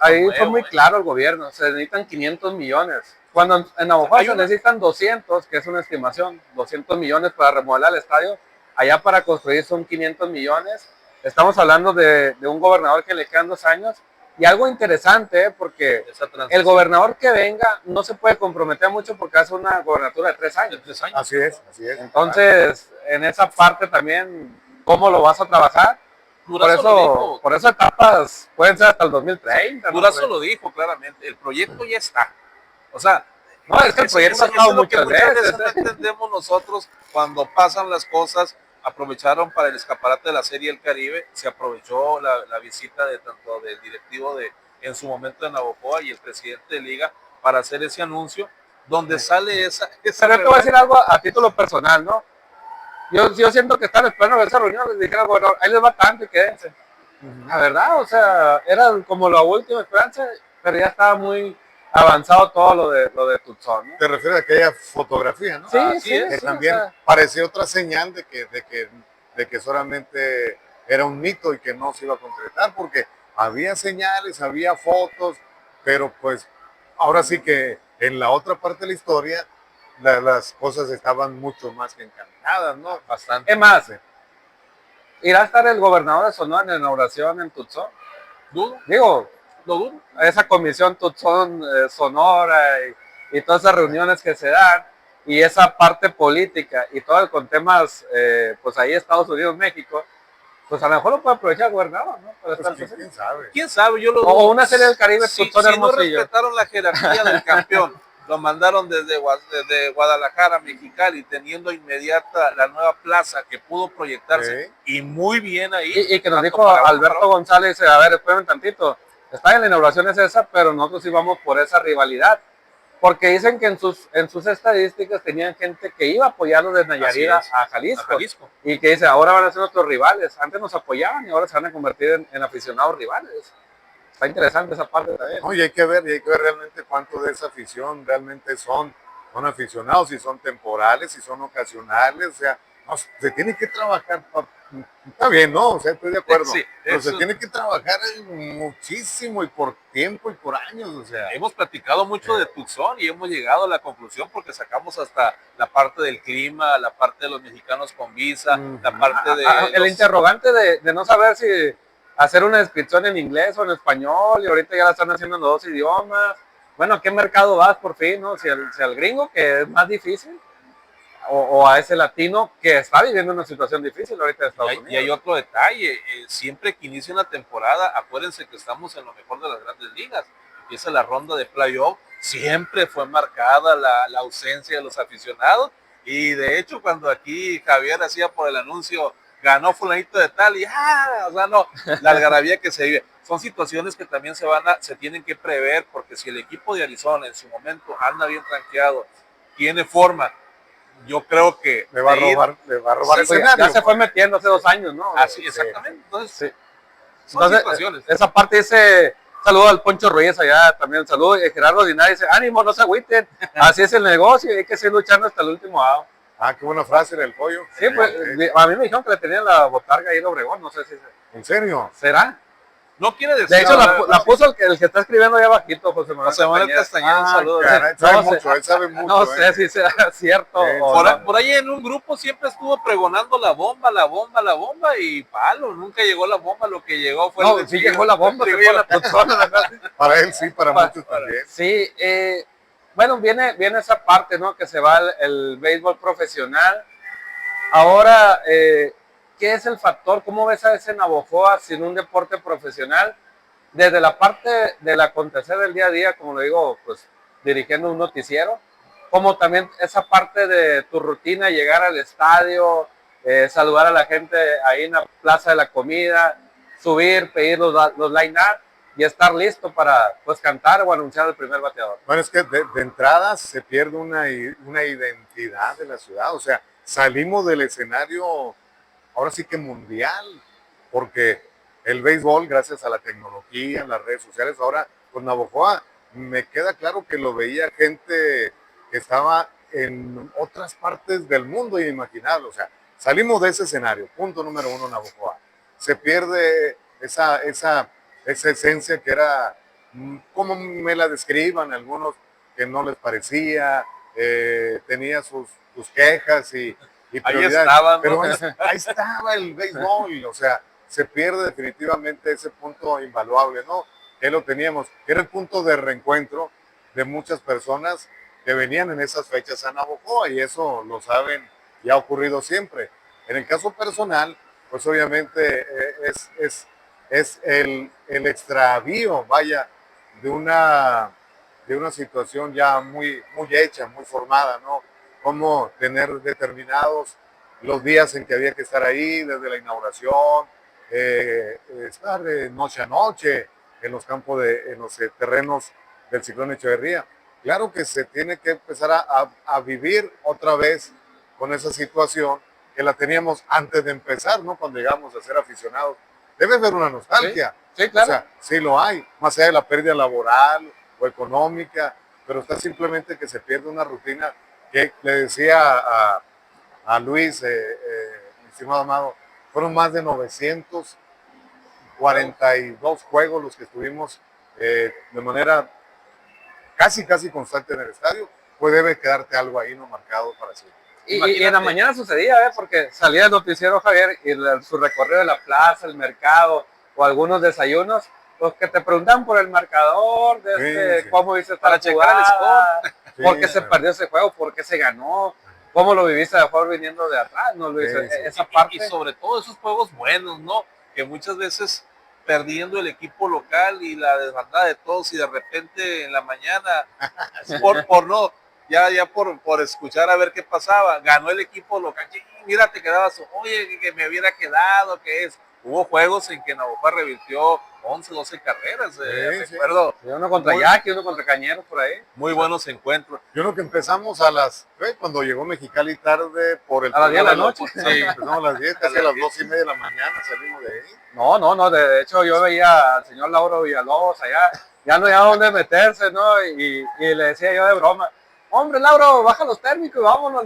ahí fue muy claro el gobierno, se necesitan 500 millones. Cuando en Navojoa se necesitan 200, que es una estimación, 200 millones para remodelar el estadio, allá para construir son 500 millones. Estamos hablando de un gobernador que le quedan 2 años. Y algo interesante, porque el gobernador que venga no se puede comprometer mucho porque hace una gobernatura de 3 años. Así es. Entonces, en esa parte también, ¿cómo lo vas a trabajar? Durazo lo dijo. Por eso etapas pueden ser hasta el 2030. ¿no? Durazo lo dijo claramente, el proyecto ya está. O sea, No, es que el proyecto ha estado es lo que muchas veces. no entendemos nosotros cuando pasan las cosas. Aprovecharon para el escaparate de la Serie El Caribe, se aprovechó la visita de tanto del directivo en su momento de Navojoa y el presidente de Liga para hacer ese anuncio, donde sale esa Pero te voy a decir algo a título personal, ¿no? Yo siento que están esperando esa reunión, les dijeron, bueno, ahí les va tanto y quédense. La verdad, o sea, era como la última esperanza, pero ya estaba muy avanzado todo lo de Tucson, ¿no? Te refieres a aquella fotografía, ¿no? Sí, Así sí, es, Que sí, también o sea, parecía otra señal de que solamente era un mito y que no se iba a concretar, porque había señales, había fotos, pero pues ahora sí que en la otra parte de la historia las cosas estaban mucho más que encaminadas, ¿no? bastante. es más, irá a estar el gobernador de Sonora en la inauguración en Tucson. Dudo, Digo, lo dudo. esa comisión Tucson, Sonora y todas esas reuniones que se dan y esa parte política y todo con temas, pues ahí Estados Unidos, México, pues a lo mejor lo puede aprovechar el gobernador, ¿no? Para Pues, estar ¿quién, presente. sabe? ¿Quién sabe? Yo lo O dudo. una serie del Caribe, Si Tucson, no Hermosillo. respetaron la jerarquía del campeón, lo mandaron desde Guadalajara a Mexicali, teniendo inmediata la nueva plaza que pudo proyectarse y muy bien ahí. Y que nos tanto dijo para uno Alberto para otro. González, a ver, espérenme tantito, está en la inauguración es esa, pero nosotros íbamos por esa rivalidad. Porque dicen que en sus estadísticas tenían gente que iba a apoyarlo de Nayarit Así es, a Jalisco. a Jalisco. Y que dice, ahora van a ser nuestros rivales. Antes nos apoyaban y ahora se van a convertir en aficionados rivales. Está interesante esa parte también. No, y hay que ver realmente cuánto de esa afición realmente son aficionados, si son temporales, si son ocasionales, o sea, no, se tiene que trabajar, está bien, ¿no? O sea, estoy de acuerdo, Sí, pero eso. se tiene que trabajar muchísimo y por tiempo y por años, o sea. Hemos platicado mucho de Tucson y hemos llegado a la conclusión porque sacamos hasta la parte del clima, la parte de los mexicanos con visa, la parte de El interrogante de no saber si hacer una descripción en inglés o en español, y ahorita ya la están haciendo en los dos idiomas. Bueno, ¿a qué mercado vas por fin? ¿No? Si al gringo, que es más difícil, o a ese latino que está viviendo una situación difícil ahorita en Estados Unidos. Y hay otro detalle, siempre que inicia una temporada, acuérdense que estamos en lo mejor de las grandes ligas, empieza la ronda de playoff, siempre fue marcada la ausencia de los aficionados, y de hecho cuando aquí Javier hacía por el anuncio, ganó fulanito de tal, y o sea, no, la algarabía que se vive. Son situaciones que también se tienen que prever, porque si el equipo de Arizona en su momento anda bien tranqueado, tiene forma, yo creo que Le va a robar Pues escenario. ya se fue metiendo hace 2 años, ¿no? así, exactamente. Entonces, Sí. son Entonces, situaciones. esa parte dice, saludo al Poncho Ruiz allá también, saludo, Gerardo Dinar dice, ánimo, no se agüiten, así es el negocio, hay que seguir luchando hasta el último lado. Ah, qué buena frase del pollo. Sí, pues, a mí me dijeron que le tenían la botarga ahí en Obregón, no sé si ¿En serio? será. No quiere decir. De hecho, nada, la puso el que está escribiendo allá abajito, José Manuel José Manuel Castañeda, un saludo. Caray, sabe No sé. mucho, él sabe mucho. No sé si será cierto Sí, o Por, no. por ahí en un grupo siempre estuvo pregonando la bomba, y palo, nunca llegó la bomba, lo que llegó fue No, el sí llegó la bomba, se fue la persona. Para él sí, para muchos también. Sí, bueno, viene esa parte, ¿no? Que se va el béisbol profesional. Ahora, ¿qué es el factor? ¿Cómo ves a ese Navojoa sin un deporte profesional? Desde la parte del acontecer del día a día, como lo digo, pues dirigiendo un noticiero, como también esa parte de tu rutina, llegar al estadio, saludar a la gente ahí en la plaza de la comida, subir, pedir los line-up y estar listo para pues cantar o anunciar el primer bateador. Bueno, es que de entrada se pierde una identidad de la ciudad, o sea, salimos del escenario ahora sí que mundial, porque el béisbol, gracias a la tecnología, las redes sociales, ahora con Navojoa, me queda claro que lo veía gente que estaba en otras partes del mundo inimaginable, o sea, salimos de ese escenario, punto número uno, Navojoa. Se pierde esa esencia que era, como me la describan algunos, que no les parecía, tenía sus quejas y ahí estaba, ¿no? pero ahí estaba el béisbol, o sea, se pierde definitivamente ese punto invaluable, ¿no? Que lo teníamos, que era el punto de reencuentro de muchas personas que venían en esas fechas a Navojoa, y eso lo saben, y ha ocurrido siempre. En el caso personal, pues obviamente es el extravío, vaya, de una situación ya muy hecha, muy formada, ¿no? Cómo tener determinados los días en que había que estar ahí, desde la inauguración, estar de noche a noche en los campos, en los terrenos del Ciclón Echeverría. Claro que se tiene que empezar a vivir otra vez con esa situación que la teníamos antes de empezar, ¿no? Cuando llegamos a ser aficionados. Debe haber una nostalgia. Sí, claro. O sea, sí lo hay, más allá de la pérdida laboral o económica, pero está simplemente que se pierde una rutina que le decía a Luis, mi estimado Amado, fueron más de 942 juegos los que estuvimos de manera casi constante en el estadio, pues debe quedarte algo ahí no marcado para siempre. Y en la mañana sucedía, porque salía el noticiero Javier y su recorrido de la plaza, el mercado o algunos desayunos, los que te preguntan por el marcador, Sí. cómo viste para checar el score, por qué se perdió ese juego, por qué se ganó, cómo lo viviste mejor viniendo de atrás, ¿no, Luis? Esa parte. Y sobre todo esos juegos buenos, ¿no? Que muchas veces perdiendo el equipo local y la desbandada de todos y de repente en la mañana, por no, ya por escuchar a ver qué pasaba, ganó el equipo local, y mira, te quedabas, oye, que me hubiera quedado, que es. Hubo juegos en que Navajo revirtió 11, 12 carreras, recuerdo. Sí, uno contra Yaqui, uno contra Cañeros, por ahí. Muy buenos encuentros. Yo creo que empezamos cuando llegó Mexicali tarde por el... ¿A las 10 de la noche? Sí, empezamos a las 10, casi a las 2:30 de la mañana salimos de ahí. No, de hecho yo veía al señor Lauro Villalobos allá, ya no había dónde meterse, ¿no? Y le decía yo de broma, hombre, Lauro, baja los térmicos y vámonos.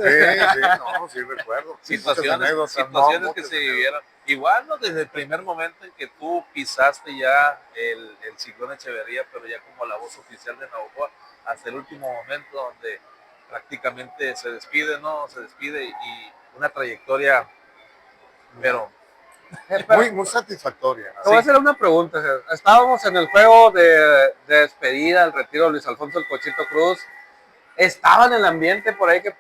Sí, recuerdo. Situaciones que se vivieron. Igual, ¿no? Desde el primer momento en que tú pisaste ya el Ciclón Echeverría, pero ya como la voz oficial de Navajo, hasta el último momento donde prácticamente se despide, ¿no? Se despide y una trayectoria, pero muy satisfactoria. Te voy a hacer una pregunta. Estábamos en el juego de despedida, el retiro de Luis Alfonso el Cochito Cruz. Estaba en el ambiente por ahí que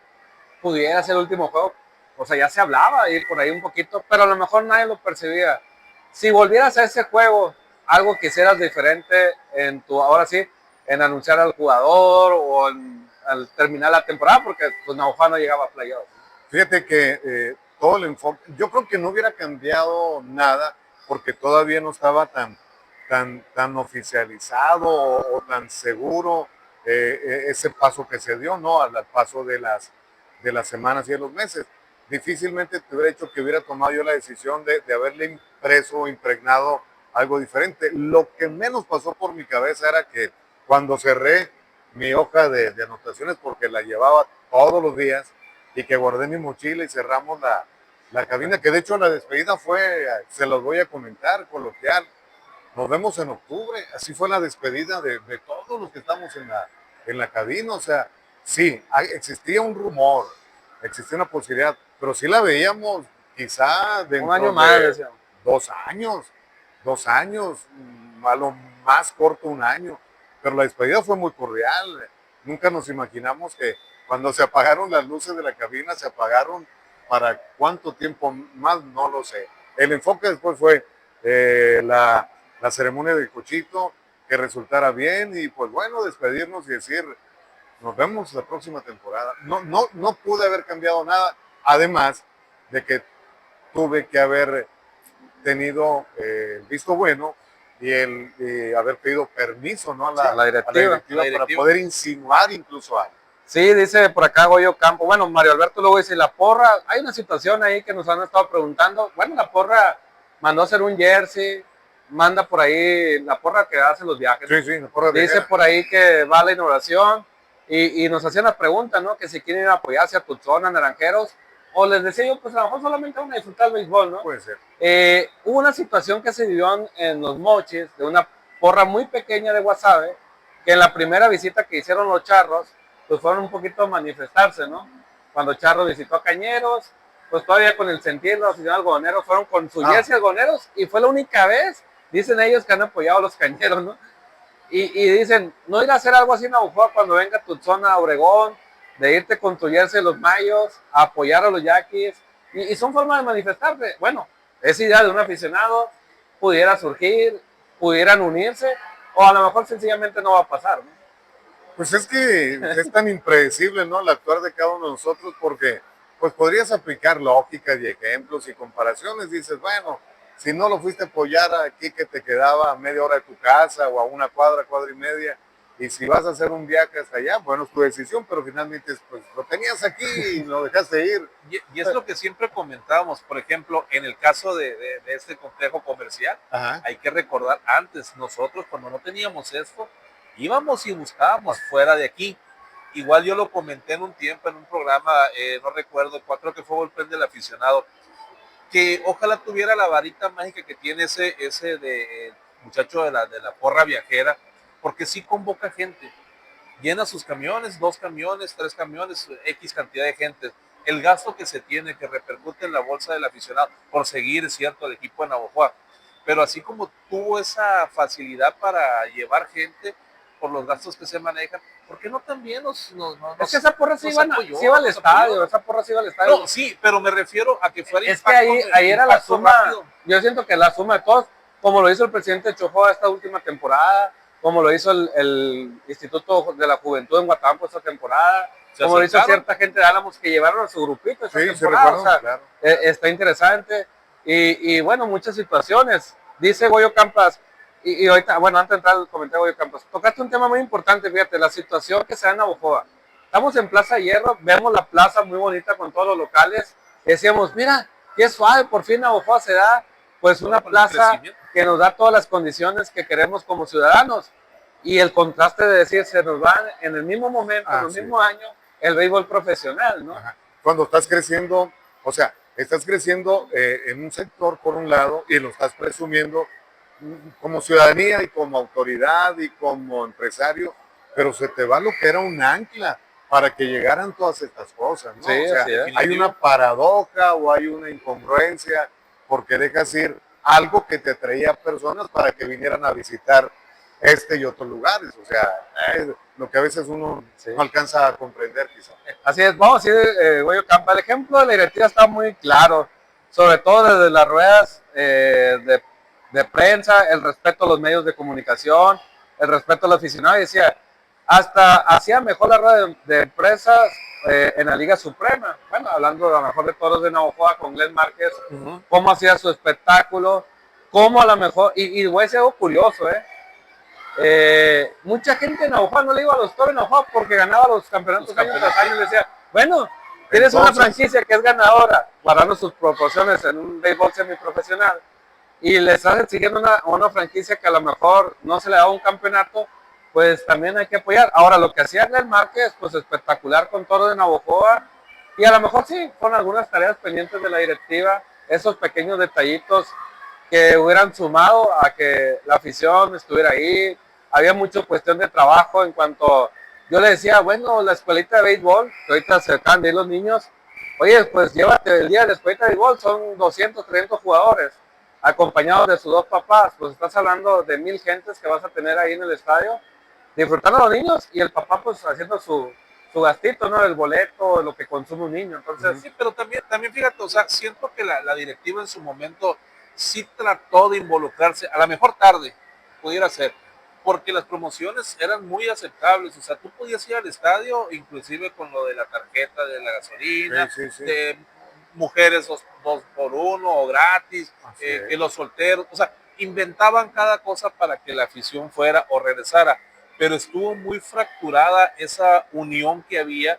pudiera ser el último juego. O sea, ya se hablaba ir por ahí un poquito, pero a lo mejor nadie lo percibía. Si volvieras a ese juego, algo que hicieras diferente ahora sí, en anunciar al jugador o al terminar la temporada, porque pues Navajo no llegaba a playoffs. Fíjate que todo el enfoque, yo creo que no hubiera cambiado nada porque todavía no estaba tan oficializado o tan seguro ese paso que se dio, ¿no? Al paso de las semanas y de los meses. Difícilmente te hubiera hecho que hubiera tomado yo la decisión de haberle impreso o impregnado algo diferente. Lo que menos pasó por mi cabeza era que cuando cerré mi hoja de anotaciones, porque la llevaba todos los días, y que guardé mi mochila y cerramos la cabina, que de hecho la despedida se los voy a comentar, coloquial. Nos vemos en octubre, así fue la despedida de todos los que estamos en la cabina. O sea, sí, existía un rumor, existía una posibilidad, pero sí la veíamos quizá dentro un año más, de 2 años, 2 años, a lo más corto 1 año, pero la despedida fue muy cordial. Nunca nos imaginamos que cuando se apagaron las luces de la cabina, se apagaron para cuánto tiempo más, no lo sé. El enfoque después fue la ceremonia del Cochito, que resultara bien y pues bueno, despedirnos y decir, nos vemos la próxima temporada. No pude haber cambiado nada, además de que tuve que haber tenido el visto bueno y haber pedido permiso, ¿no? a la directiva para poder insinuar incluso algo. Sí, dice por acá Goyo Campo. Bueno, Mario Alberto luego dice, la porra, hay una situación ahí que nos han estado preguntando. Bueno, la porra mandó a hacer un jersey, manda por ahí, la porra que hace los viajes. Sí, la porra dice por ahí que va a la inauguración y nos hacían la pregunta, ¿no? Que si quieren apoyarse a Tucson, a Naranjeros, o les decía yo, pues a lo mejor solamente van a disfrutar el béisbol, ¿no? Puede ser. Hubo una situación que se vivió en Los Mochis, de una porra muy pequeña de Guasave, que en la primera visita que hicieron los Charros, pues fueron un poquito a manifestarse, ¿no? Cuando Charro visitó a Cañeros, pues todavía con el sentir de los aficionados algodoneros, fueron con su jersey algodoneros, y fue la única vez, dicen ellos, que han apoyado a los Cañeros, ¿no? Y dicen, no ir a hacer algo así en Navajo cuando venga tu zona a Obregón, de irte con tu jersey de los Mayos, a apoyar a los Yaquis, y son formas de manifestarse. Bueno, esa idea de un aficionado pudiera surgir, pudieran unirse, o a lo mejor sencillamente no va a pasar, ¿no? Pues es que es tan impredecible, ¿no? El actuar de cada uno de nosotros, porque pues podrías aplicar lógicas y ejemplos y comparaciones. Dices, bueno, si no lo fuiste a apoyar aquí que te quedaba a media hora de tu casa o a una cuadra, cuadra y media, y si vas a hacer un viaje hasta allá, bueno, es tu decisión, pero finalmente pues lo tenías aquí y lo dejaste ir. Y es lo que siempre comentábamos, por ejemplo, en el caso de este complejo comercial, Ajá. hay que recordar antes, nosotros cuando no teníamos esto, íbamos y buscábamos fuera de aquí. Igual yo lo comenté en un tiempo en un programa, no recuerdo cuál, creo que fue Volpen del Aficionado, que ojalá tuviera la varita mágica que tiene ese de muchacho de la porra viajera, porque sí convoca gente, llena sus camiones, 2 camiones, 3 camiones, X cantidad de gente. El gasto que se tiene, que repercute en la bolsa del aficionado, por seguir, es cierto, el equipo de Navojoa. Pero así como tuvo esa facilidad para llevar gente por los gastos que se manejan, ¿por qué no también Es que esa porra sí iba al nos estadio, apoyó? esa porra sí iba al estadio. No, sí, pero me refiero a que fuera Es que ahí era la impacto suma, rápido. yo siento que la suma de todos, como lo hizo el presidente Chojoa esta última temporada, como lo hizo el Instituto de la Juventud en Guatemala esta temporada, como lo hizo cierta gente de Álamos que llevaron a su grupito esta temporada, recuerdo, o sea, claro. está interesante, y bueno, muchas situaciones, dice Goyo Campas, y ahorita, bueno, antes de entrar al comentario de Goyo Campas, tocaste un tema muy importante, fíjate, la situación que se da en Navojoa. Estamos en Plaza Hierro, vemos la plaza muy bonita con todos los locales, decíamos, mira, qué suave, por fin Navojoa se da, pues una plaza que nos da todas las condiciones que queremos como ciudadanos. Y el contraste de decir, se nos va en el mismo momento, en el mismo año, el béisbol profesional, ¿no? Ajá. Cuando estás creciendo, o sea, estás creciendo en un sector por un lado y lo estás presumiendo como ciudadanía y como autoridad y como empresario, pero se te va lo que era un ancla para que llegaran todas estas cosas, ¿no? Sí, o sea, así es. hay una paradoja o hay una incongruencia porque dejas ir algo que te atraía personas para que vinieran a visitar este y otros lugares, o sea, lo que a veces uno no alcanza a comprender quizá. Así es, vamos a decir, Goyo Campa, el ejemplo de la directiva está muy claro, sobre todo desde las ruedas de prensa, el respeto a los medios de comunicación, el respeto al aficionado, y decía, hasta hacía mejor la rueda de empresas en la Liga Suprema, bueno, hablando a lo mejor de Toros de Navojoa con Glenn Márquez, cómo hacía su espectáculo, cómo a lo mejor, y voy a decir algo curioso, mucha gente en Navojoa no le iba a los Toros de Navojoa porque ganaba los campeonatos año tras año y decía, bueno, tienes una franquicia que es ganadora, guardando sus proporciones en un béisbol semiprofesional, y le estás exigiendo una franquicia que a lo mejor no se le da un campeonato, pues también hay que apoyar. Ahora, lo que hacía Glenn Márquez, pues espectacular con Toro de Navojoa, y a lo mejor sí, con algunas tareas pendientes de la directiva, esos pequeños detallitos que hubieran sumado a que la afición estuviera ahí. Había mucha cuestión de trabajo en cuanto, yo le decía, bueno, la escuelita de béisbol, que ahorita se acaban de ir los niños, oye, pues llévate el día de la escuelita de béisbol, son 200, 300 jugadores, acompañados de sus 2 papás, pues estás hablando de 1000 gentes que vas a tener ahí en el estadio, disfrutando a los niños y el papá pues haciendo su gastito, ¿no? El boleto, lo que consume un niño. Entonces, sí, pero también fíjate, o sea, siento que la directiva en su momento sí trató de involucrarse, a lo mejor tarde, pudiera ser, porque las promociones eran muy aceptables, o sea, tú podías ir al estadio, inclusive con lo de la tarjeta de la gasolina, de mujeres 2 por 1 o gratis, que los solteros, o sea, inventaban cada cosa para que la afición fuera o regresara, pero estuvo muy fracturada esa unión que había,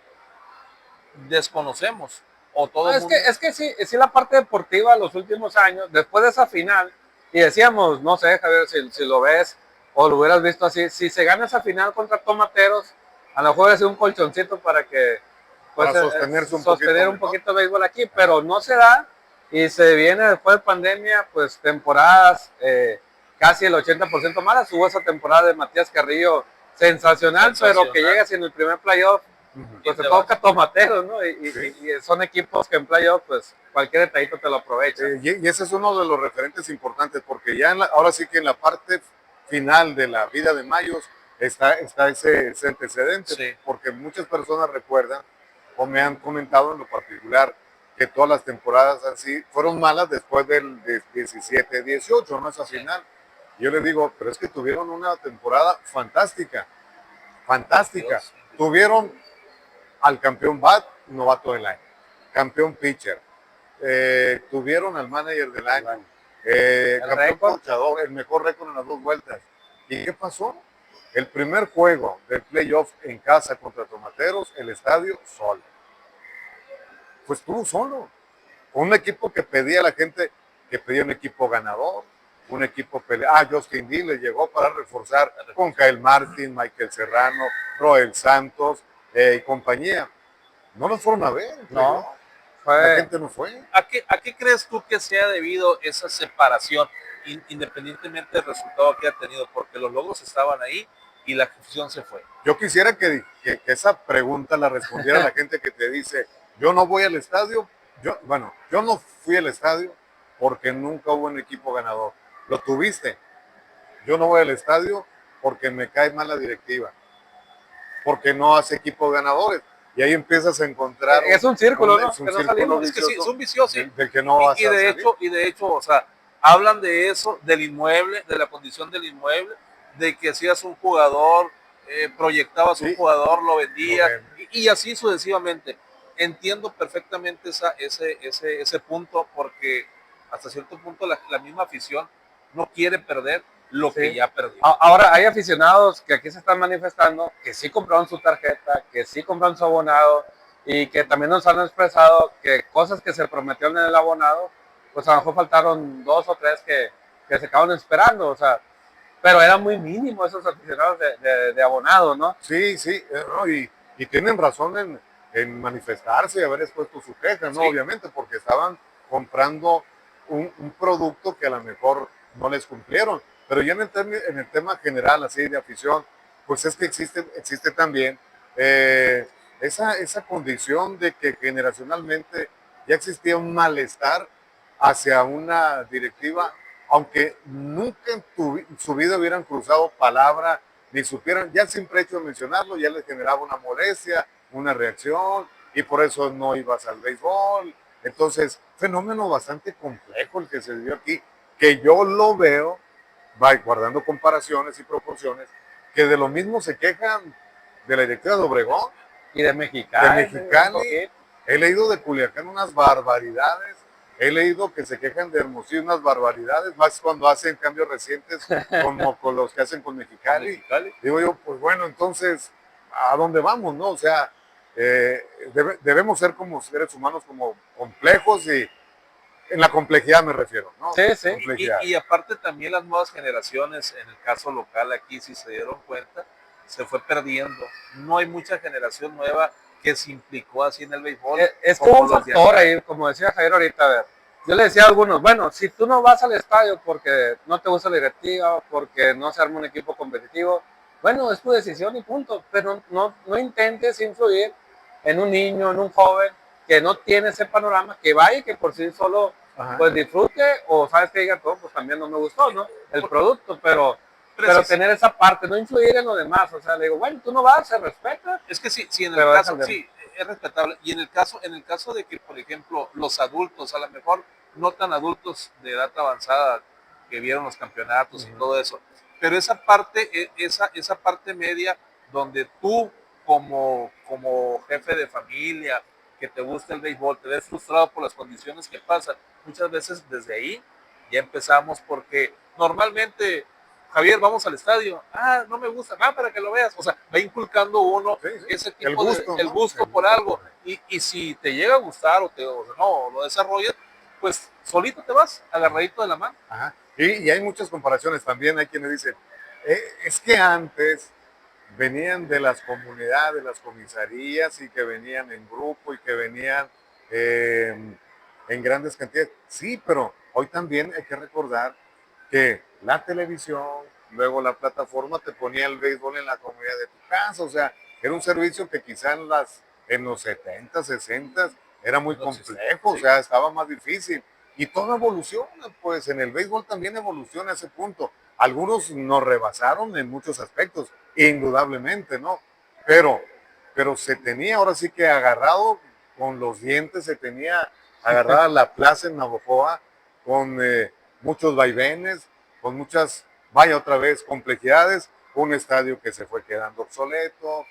desconocemos. O todo es que sí, la parte deportiva los últimos años, después de esa final, y decíamos, no sé, Javier, si lo ves o lo hubieras visto así, si se gana esa final contra Tomateros, a lo mejor es un colchoncito para que pues, para sostenerse un poquito de béisbol aquí, pero no se da y se viene después de pandemia, pues temporadas casi el 80% malas. Hubo esa temporada de Matías Carrillo sensacional, pero que llegas en el primer playoff, pues te toca Tomateros, ¿no? Y son equipos que en playoff, pues cualquier detallito te lo aprovecha. Y ese es uno de los referentes importantes, porque ya ahora sí que en la parte final de la vida de Mayos está ese antecedente, porque muchas personas recuerdan o me han comentado en lo particular que todas las temporadas así fueron malas después del 17-18, ¿no? Esa final. Yo le digo, pero es que tuvieron una temporada fantástica, fantástica. Dios. Tuvieron al campeón bat, novato del año, campeón pitcher, tuvieron al manager del año, campeón récord. ponchador, el mejor récord en las 2 vueltas. ¿Y qué pasó? El primer juego del playoff en casa contra Tomateros, el estadio solo. Pues estuvo solo. Con un equipo que pedía a la gente, que pedía un equipo ganador, un equipo peleado. Justin Lee le llegó para reforzar con Kyle Martin, Michael Serrano, Roel Santos y compañía. No lo fueron a ver. No. La gente no fue. ¿A qué crees tú que sea debido esa separación, independientemente del resultado que ha tenido? Porque los logros estaban ahí y la afición se fue. Yo quisiera que esa pregunta la respondiera la gente que te dice, yo no voy al estadio, yo no fui al estadio porque nunca hubo un equipo ganador. Lo tuviste. Yo no voy al estadio porque me cae mal la directiva, porque no hace equipos ganadores. Y ahí empiezas a encontrar... Es un círculo, ¿no? Es un Que no círculo salimos. Es que sí, es un vicioso, sí. del que no vas a salir. Y de hecho, o sea, hablan de eso, del inmueble, de la condición del inmueble, de que si eras un jugador, proyectabas un Sí. jugador, lo vendías, Lo ven. y así sucesivamente. Entiendo perfectamente ese punto, porque hasta cierto punto la misma afición no quiere perder lo que Sí. ya perdió. Ahora hay aficionados que aquí se están manifestando que sí compraron su tarjeta, que sí compraron su abonado y que también nos han expresado que cosas que se prometieron en el abonado, pues a lo mejor faltaron 2 o 3 que se acaban esperando, o sea, pero era muy mínimo esos aficionados de abonado, ¿no? Sí, sí, no, y tienen razón en manifestarse y haber expuesto su queja, ¿no? Sí. Obviamente, porque estaban comprando un producto que a lo mejor no les cumplieron. Pero ya en el tema general, así de afición, pues es que existe también esa condición de que generacionalmente ya existía un malestar hacia una directiva, aunque nunca en su vida hubieran cruzado palabra, ni supieran, ya el simple hecho de mencionarlo ya les generaba una molestia, una reacción, y por eso no ibas al béisbol. Entonces, fenómeno bastante complejo el que se dio aquí, que yo lo veo, guardando comparaciones y proporciones, que de lo mismo se quejan de la directiva de Obregón, Y de Mexicali. de Mexicali. He leído de Culiacán unas barbaridades. He leído que se quejan de Hermosillo unas barbaridades, más cuando hacen cambios recientes como con los que hacen con Mexicali. Digo yo, pues bueno, entonces, ¿a dónde vamos, no? O sea, debemos ser como seres humanos como complejos y en la complejidad me refiero, ¿no? Sí, sí. Complejidad. Y aparte también las nuevas generaciones, en el caso local aquí, si se dieron cuenta, se fue perdiendo. No hay mucha generación nueva que se implicó así en el béisbol. Es como como un los de factor acá. ahí, como decía Javier ahorita, a ver. Yo le decía a algunos, bueno, si tú no vas al estadio porque no te gusta la directiva, porque no se arma un equipo competitivo, bueno, es tu decisión y punto, pero no intentes influir en un niño, en un joven que no tiene ese panorama, que vaya y que por sí solo Ajá. pues disfrute, o sabes que diga todo, pues también no me gustó, ¿no? El producto, pero tener esa parte, no influir en lo demás, o sea, le digo, bueno, tú no vas, se respeta. Es que sí, en el Pero caso, déjale. sí, es respetable. Y en el caso de que, por ejemplo, los adultos, a lo mejor no tan adultos de edad avanzada, que vieron los campeonatos y todo eso, pero esa parte, esa parte media donde tú como jefe de familia, que te gusta el béisbol, te ves frustrado por las condiciones que pasan, muchas veces desde ahí ya empezamos, porque normalmente, Javier, vamos al estadio, no me gusta, para que lo veas, o sea, va inculcando uno Sí, sí. ese El tipo gusto, el ¿no? gusto El por gusto algo, por- y si te llega a gustar o no, lo desarrollas, pues solito te vas, agarradito de la mano. Ajá. Y hay muchas comparaciones también, hay quienes dicen, es que antes venían de las comunidades, de las comisarías y que venían en grupo y que venían en grandes cantidades. Sí, pero hoy también hay que recordar que la televisión, luego la plataforma te ponía el béisbol en la comunidad de tu casa, o sea, era un servicio que quizá en los 70, 60 era muy complejo, o sea, estaba más difícil. Y todo evoluciona, pues en el béisbol también evoluciona ese punto. Algunos nos rebasaron en muchos aspectos, indudablemente, ¿no? Pero se tenía ahora sí que agarrado con los dientes se tenía agarrada la plaza en Navojoa, con muchos vaivenes, con muchas, vaya otra vez, complejidades, un estadio que se fue quedando obsoleto,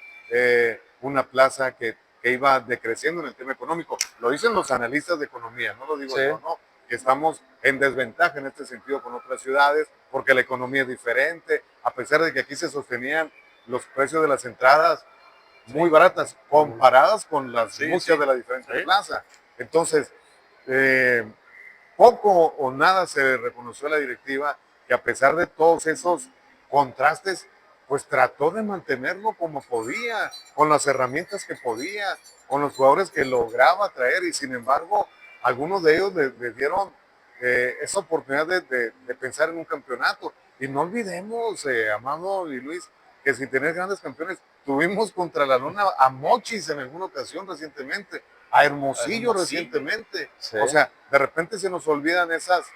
una plaza que iba decreciendo en el tema económico. Lo dicen los analistas de economía, no lo digo Sí. yo, ¿no? Que estamos en desventaja en este sentido con otras ciudades, porque la economía es diferente, a pesar de que aquí se sostenían los precios de las entradas muy baratas, comparadas con las muchas de las diferentes plazas. Entonces, poco o nada se reconoció a la directiva que a pesar de todos esos contrastes, pues trató de mantenerlo como podía, con las herramientas que podía, con los jugadores que lograba traer, y sin embargo, algunos de ellos le dieron esa oportunidad de pensar en un campeonato. Y no olvidemos, Amado y Luis, que sin tener grandes campeones, tuvimos contra la lona a Mochis en alguna ocasión recientemente, a Hermosillo recientemente. Sí. O sea, de repente se nos olvidan esas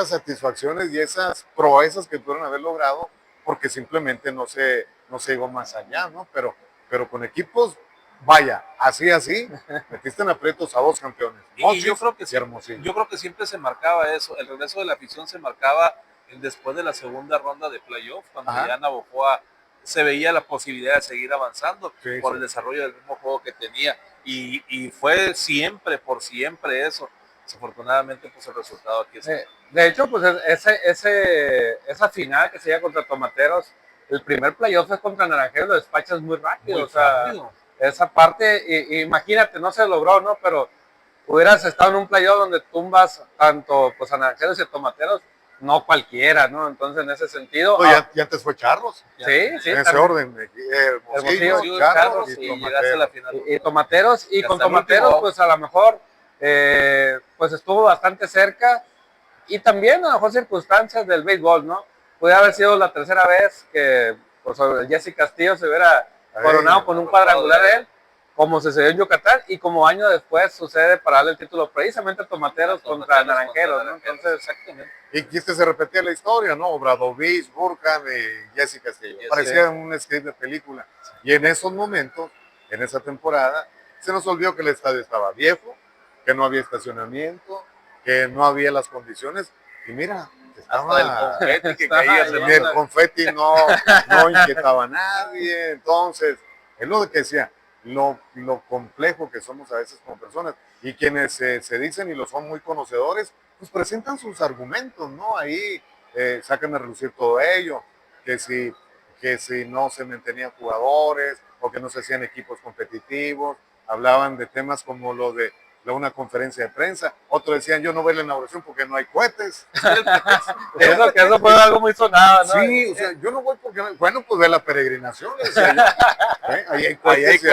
satisfacciones y esas proezas que pudieron haber logrado porque simplemente no se llegó más allá, ¿no? Pero con equipos, vaya, así, metiste en aprietos a dos campeones. Y yo creo que y Hermosillo. yo creo que siempre se marcaba eso, el regreso de la afición se marcaba después de la segunda ronda de playoff, cuando ya Navojoa se veía la posibilidad de seguir avanzando por el desarrollo del mismo juego que tenía, y fue siempre, por siempre eso. Desafortunadamente, pues el resultado aquí está. De hecho, pues esa final que se llega contra Tomateros, el primer playoff es contra Naranjeros, lo despachas muy rápido. O sea, esa parte, imagínate, no se logró, ¿no? Pero hubieras estado en un playoff donde tumbas tanto pues, a Naranjeros y a Tomateros, no cualquiera, ¿no? Entonces, en ese sentido... No, y antes fue Charros. Sí, en ese también. orden. Hermosillo, Charros y llegaste a la final. Y Tomateros, y con hasta el Tomateros, último. pues a lo mejor, pues estuvo bastante cerca, y también a lo mejor circunstancias del béisbol, ¿no? Puede haber sido la tercera vez que pues, Jesse Castillo se hubiera coronado con un cuadrangular de él, como sucedió en Yucatán, y como año después sucede para darle el título precisamente a Tomateros contra Naranjeros, ¿no? Entonces, exactamente. Y quiste se repetía la historia, ¿no? Obradovich, Burkhan y Jesse Castillo. Parecía un script de película. Y en esos momentos, en esa temporada, se nos olvidó que el estadio estaba viejo, que no había estacionamiento, que no había las condiciones. Y mira, estaba el confeti que caía. el confeti no inquietaba a nadie. Entonces, es lo que decía, lo complejo que somos a veces como personas. Y quienes se dicen y lo son muy conocedores, pues presentan sus argumentos, ¿no? Ahí sacan a relucir todo ello, que si no se mantenían jugadores o que no se hacían equipos competitivos, hablaban de temas como lo de una conferencia de prensa, otros decían yo no voy a la inauguración porque no hay cohetes. eso fue algo muy sonado, ¿no? Sí, o sea, yo no voy porque, bueno, pues ve la peregrinación, decía yo. Ahí hay cohetes.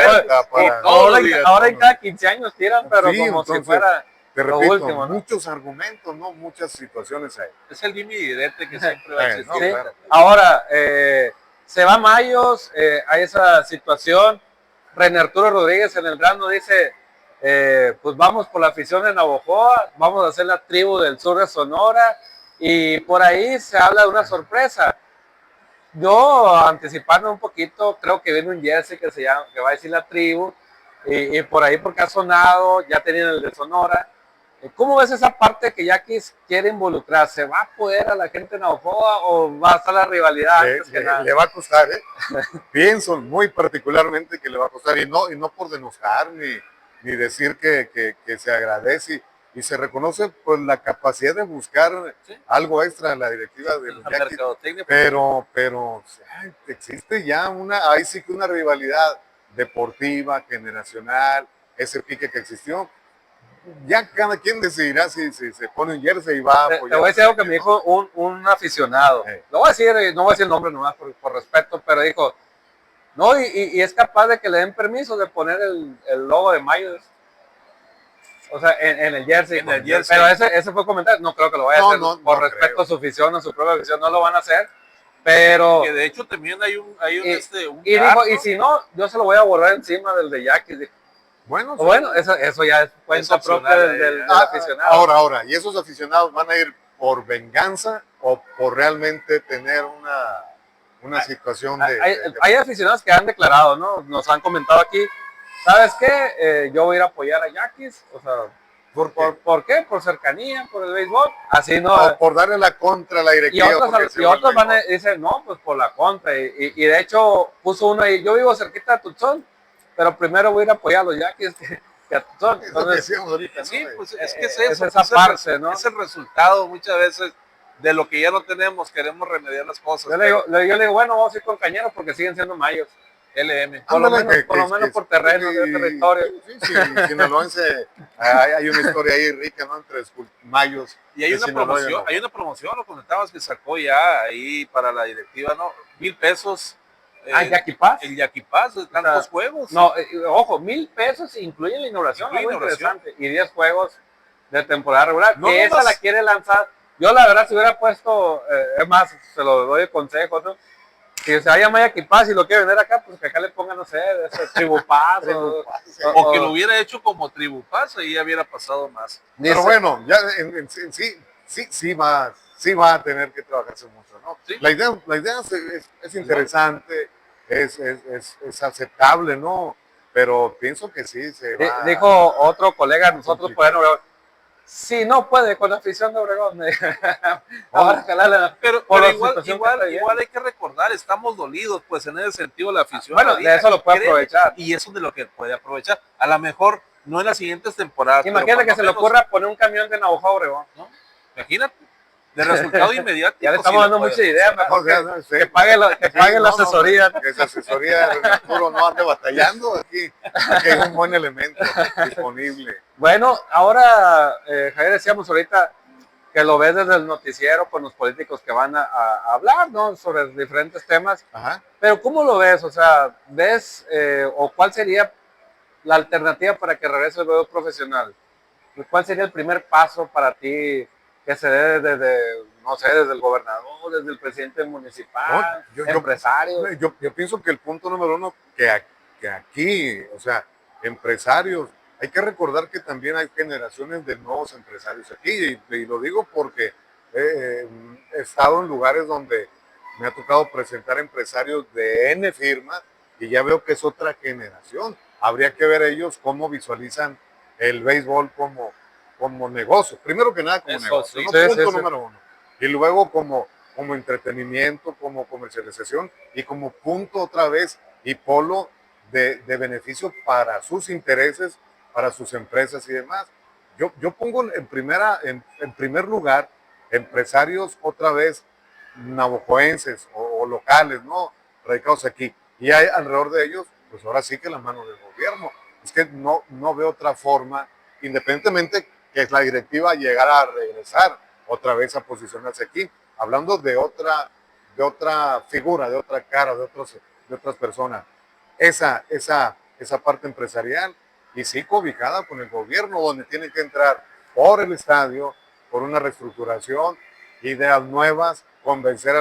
Ahora en cada 15 años tiran, pero Sí, como entonces, si fuera te lo repito, último, ¿no? muchos argumentos, ¿no? Muchas situaciones hay. Es el dime y direte que siempre va a existir. no, Sí. claro. Ahora, se va Mayos, hay esa situación. René Arturo Rodríguez en el drano dice, pues vamos por la afición de Navojoa, vamos a hacer la tribu del sur de Sonora, y por ahí se habla de una sorpresa. Yo, anticipando un poquito, creo que viene un jersey que va a decir la tribu, y por ahí porque ha sonado, ya tenían el de Sonora. ¿Cómo ves esa parte que Yaquis quiere involucrarse? ¿Va a poder a la gente de Navojoa o va a estar la rivalidad antes que nada? Le va a costar, ¿eh? Pienso muy particularmente que le va a costar, y no por denostar ni decir que se agradece y se reconoce pues la capacidad de buscar algo extra en la directiva de los Yaquis, pero o sea, existe ya ahí sí que una rivalidad deportiva, generacional, ese pique que existió. Ya cada quien decidirá si se pone un jersey y va a apoyar. Te voy a decir algo que me dijo un aficionado. Lo voy a decir, no voy a decir el nombre nomás por respeto, pero dijo, no, y es capaz de que le den permiso de poner el logo de Mayos. O sea, en el jersey. Pero ese fue el comentario. No creo que lo vaya a hacer por respeto a su afición, a su propia afición. No lo van a hacer. Pero... Que de hecho también hay un y dijo, y si no, yo se lo voy a borrar encima del de Yaquis. Bueno, eso ya es cuenta propia del aficionado. Ahora, ¿y esos aficionados van a ir por venganza o por realmente tener una situación hay aficionados que han declarado, ¿no? Nos han comentado aquí ¿sabes qué? Yo voy a ir a apoyar a Yaquis, o sea, ¿Por ¿por qué? Por cercanía, por el béisbol, así no. O por darle la contra a la Y directiva. otros, y otros van a decir, no, pues por la contra. Y de hecho puso uno ahí, yo vivo cerquita de Tucson, pero primero voy a ir a apoyar a los Yaquis que a Tucson. Es lo que Entonces, decíamos ahorita, ¿no? Sí, pues es que es es eso, esa pues, parte, ¿no? es el resultado muchas veces de lo que ya no tenemos, queremos remediar las cosas. Yo le digo, bueno, vamos a ir con Cañeros porque siguen siendo mayos. LM. Por lo Ándale, menos, por lo menos por terreno, de territorio. Sí, sí, sinaloense, hay una historia ahí rica, ¿no? Entre mayos. Y hay de una Sinaloa, promoción, ¿no? hay una promoción, lo comentabas que sacó ya ahí para la directiva, ¿no? 1,000 pesos. Yaqui Pass. El Yaqui Pass, de tantos juegos. No, ojo, 1,000 pesos incluye la inauguración, Incluye algo inauguración. interesante. Y 10 juegos de temporada regular. No, que no esa más. la quiere lanzar. Yo la verdad si hubiera puesto, es más, se lo doy de consejo, ¿no? Si se llama Yaqui Pass y lo quiere vender acá, pues que acá le pongan, no sé, de ese Tribu Pass. O que lo hubiera hecho como Tribu Pass, ahí ya hubiera pasado más. Pero bueno, ya en sí va a tener que trabajarse mucho, ¿no? Sí. La idea es interesante, es aceptable, ¿no? Pero pienso que sí se va. Dijo otro colega de nosotros, por ejemplo, si no puede con la afición de Obregón, ahora jalarla Pero por la igual, situación que está igual hay que recordar, estamos dolidos, pues en ese sentido la afición. Bueno, ahorita, de eso lo puede créeme, aprovechar. Y eso es de lo que puede aprovechar. A lo mejor no en las siguientes temporadas. Imagínate que se le ocurra poner un camión de Navajo a Obregón, ¿no? Imagínate. De resultado inmediato. Ya le estamos dando mucha idea, mejor O sea, sí. que pague la No, asesoría. que esa asesoría de Arturo no ande batallando. Aquí hay un buen elemento disponible. Bueno, ahora, Javier, decíamos ahorita que lo ves desde el noticiero con los políticos que van a hablar, ¿no? Sobre diferentes temas. Ajá. Pero ¿cómo lo ves? O sea, ¿ves o cuál sería la alternativa para que regrese el juego profesional? ¿Cuál sería el primer paso para ti que se dé desde, no sé, desde el gobernador, desde el presidente municipal, empresarios? Yo pienso que el punto número uno, que aquí, o sea, empresarios, hay que recordar que también hay generaciones de nuevos empresarios aquí, y lo digo porque he estado en lugares donde me ha tocado presentar empresarios de N firma y ya veo que es otra generación. Habría que ver ellos cómo visualizan el béisbol como negocio. Primero que nada como Eso negocio, sí. ¿no? Sí, Punto sí. número uno. Y luego como entretenimiento, como comercialización y como punto otra vez y polo de beneficio para sus intereses, para sus empresas y demás. Yo pongo en primer lugar empresarios otra vez navajoenses o locales, ¿no? Radicados aquí. Y hay alrededor de ellos, pues ahora sí que la mano del gobierno. Es que no veo otra forma, independientemente que la directiva llegara a regresar otra vez a posicionarse aquí, hablando de otra figura, de otra cara, de otras personas. Esa parte empresarial y sí cobijada con el gobierno, donde tiene que entrar por el estadio, por una reestructuración, ideas nuevas, convencer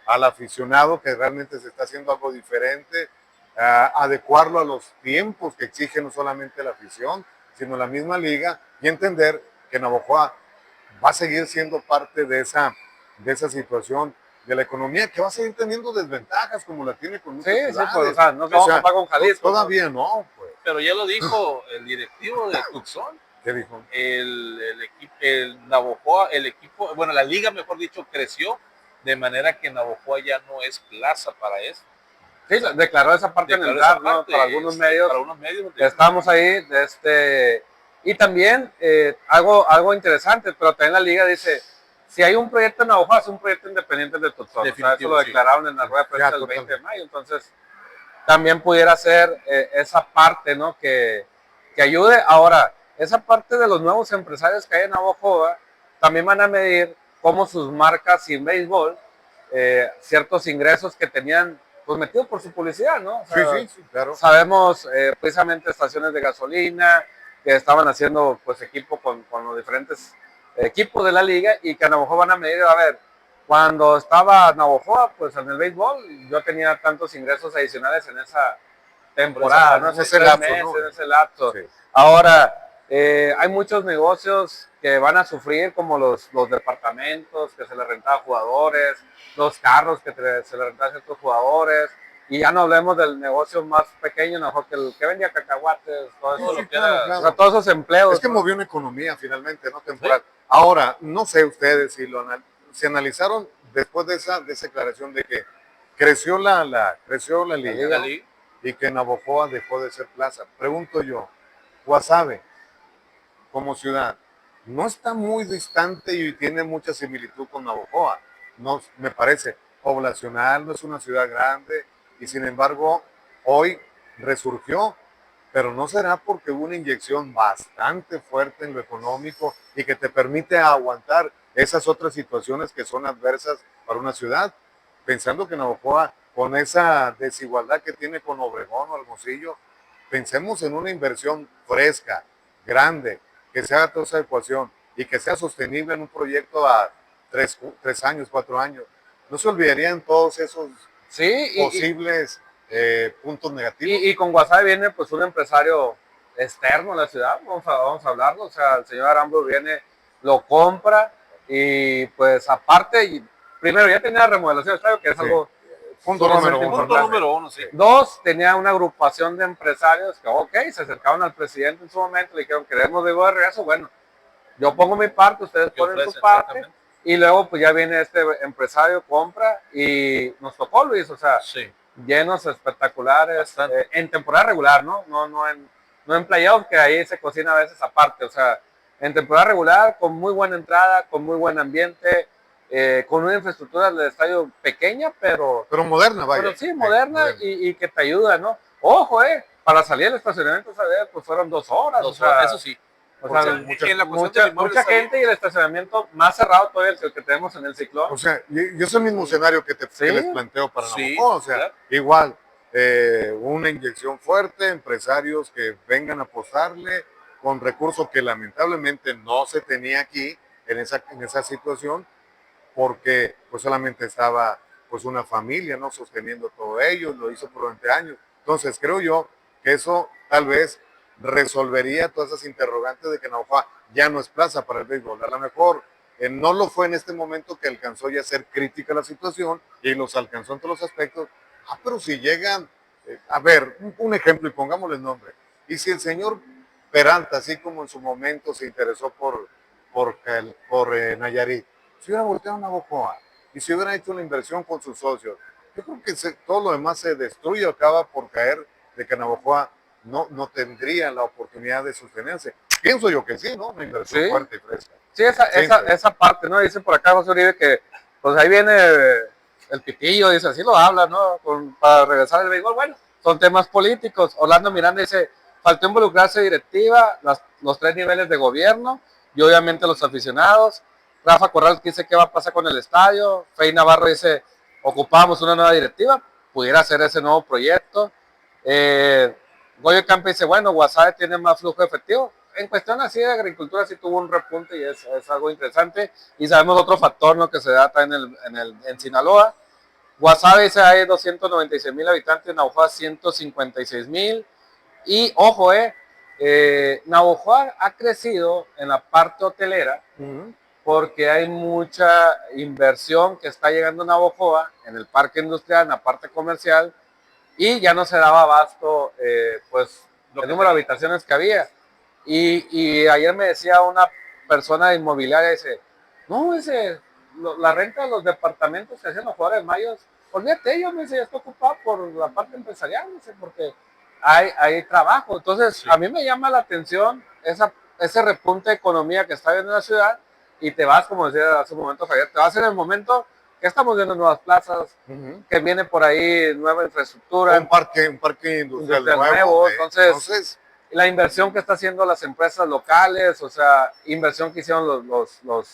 al aficionado que realmente se está haciendo algo diferente, adecuarlo a los tiempos que exige no solamente la afición, sino la misma liga, y entender que Navojoa va a seguir siendo parte de esa situación de la economía, que va a seguir teniendo desventajas como la tiene con muchas Sí, ciudades. pues, o sea, no vamos a pagar con Jalisco. Todavía no, pues. Pero ya lo dijo el directivo de Tucson. ¿Qué dijo? El Navojoa, el equipo, bueno, la liga, mejor dicho, creció de manera que Navojoa ya no es plaza para eso. Sí, declaró esa parte en el draft, ¿no? Para algunos medios. Para unos medios. Estábamos ahí, y también algo interesante, pero también la liga dice, si hay un proyecto en Navajo, es un proyecto independiente de Tucson. O sea, eso lo declararon en la rueda de prensa el 20 de mayo. Entonces, también pudiera ser esa parte, ¿no? Que ayude. Ahora, esa parte de los nuevos empresarios que hay en Navajo, también van a medir cómo sus marcas sin béisbol, ciertos ingresos que tenían pues metidos por su publicidad, ¿no? O sea, sí, claro. Sabemos precisamente estaciones de gasolina que estaban haciendo pues equipo con los diferentes equipos de la liga y que a lo mejor van a medir, a ver, cuando estaba Navojoa, pues en el béisbol, yo tenía tantos ingresos adicionales en esa temporada, ¿no? En ese lapso, ¿no? En ese lapso. Sí. Ahora, hay muchos negocios que van a sufrir, como los departamentos que se les rentaban a jugadores, los carros que se les rentaban a ciertos jugadores. Y ya no hablemos del negocio más pequeño, mejor que el que vendía cacahuates, todo eso, Sí, lo sí, que era, claro. o sea, todos esos empleos. Es que ¿no? movió una economía finalmente, ¿no? Temporal. Ahora, no sé ustedes si analizaron después de esa declaración de que creció la liga, liga. ¿no? Y que Navojoa dejó de ser plaza. Pregunto yo, Guasave, como ciudad, no está muy distante y tiene mucha similitud con Navojoa. No, me parece poblacional, no es una ciudad grande y sin embargo hoy resurgió, pero no será porque hubo una inyección bastante fuerte en lo económico y que te permite aguantar esas otras situaciones que son adversas para una ciudad, pensando que Navojoa, con esa desigualdad que tiene con Obregón o Hermosillo, pensemos en una inversión fresca, grande, que se haga toda esa ecuación y que sea sostenible en un proyecto a 3 años, 4 años. No se olvidarían todos esos Sí, posibles puntos negativos. y con Guasave viene pues un empresario externo a la ciudad, vamos a hablarlo, o sea, el señor Aramburu viene, lo compra y pues aparte, primero ya tenía la remodelación del estadio, que es algo punto sumamente número uno. Punto número uno, sí. Dos, tenía una agrupación de empresarios que, ok, se acercaron al presidente en su momento, le dijeron, queremos de regreso, bueno, yo pongo mi parte, ustedes ponen su parte, y luego pues ya viene este empresario, compra, y nos tocó, Luis, o sea, Sí. llenos espectaculares, en temporada regular, ¿no? No en playoff, que ahí se cocina a veces aparte, o sea, en temporada regular, con muy buena entrada, con muy buen ambiente, con una infraestructura del estadio pequeña, pero moderna, vaya. Pero sí, moderna, y que te ayuda, ¿no? Ojo, para salir del estacionamiento, ¿sabes? Pues fueron 2 horas. O sea, eso sí. O sea, mucha gente y el estacionamiento más cerrado todavía el que tenemos en el Ciclón. O sea, y es el mismo escenario que les planteo para Navojoa. O sea, claro. igual, una inyección fuerte, empresarios que vengan a apostarle con recursos que lamentablemente no se tenía aquí en esa situación, porque pues solamente estaba pues una familia, ¿no? Sosteniendo todo ello, lo hizo por 20 años. Entonces creo yo que eso tal vez resolvería todas esas interrogantes de que Navojoa ya no es plaza para el béisbol. A lo mejor no lo fue en este momento que alcanzó ya a ser crítica la situación y los alcanzó en todos los aspectos. Pero si llegan, a ver, un ejemplo y pongámosle el nombre. Y si el señor Peralta, así como en su momento se interesó por Nayarit, si hubiera volteado a Navojoa y si hubiera hecho una inversión con sus socios, yo creo que todo lo demás se destruye o acaba por caer de que Navojoa no tendría la oportunidad de sostenerse. Pienso yo que sí, ¿no? Una inversión fuerte y fresca. Sí, esa parte, ¿no? Dice por acá José Uribe que pues ahí viene el pitillo, dice, así lo habla, ¿no? Para regresar al béisbol. Bueno, son temas políticos. Orlando Miranda dice, faltó involucrarse directiva, los 3 niveles de gobierno y obviamente los aficionados. Rafa Corral dice qué va a pasar con el estadio. Fey Navarro dice, ocupamos una nueva directiva, pudiera ser ese nuevo proyecto. Goyo Campe dice, bueno, Guasave tiene más flujo efectivo. En cuestión así de agricultura sí tuvo un repunte y es algo interesante. Y sabemos otro factor, ¿no? Que se da también en Sinaloa. Guasave dice hay 296,000 habitantes, Navojoa 156,000. Y ojo, Navojoa ha crecido en la parte hotelera porque hay mucha inversión que está llegando a Navojoa en el parque industrial, en la parte comercial, y ya no se daba abasto pues el número de habitaciones que había. Y ayer me decía una persona inmobiliaria, dice, no, la renta de los departamentos que hacían los jugadores mayos, olvídate, yo me dice, ya está ocupado por la parte empresarial, dice, porque hay trabajo. Entonces, a mí me llama la atención ese repunte de economía que está viendo en la ciudad, y te vas, como decía hace un momento Javier, te vas en el momento que estamos viendo nuevas plazas, que viene por ahí nueva infraestructura. Un parque industrial nuevo. Entonces, la inversión que están haciendo las empresas locales, o sea, inversión que hicieron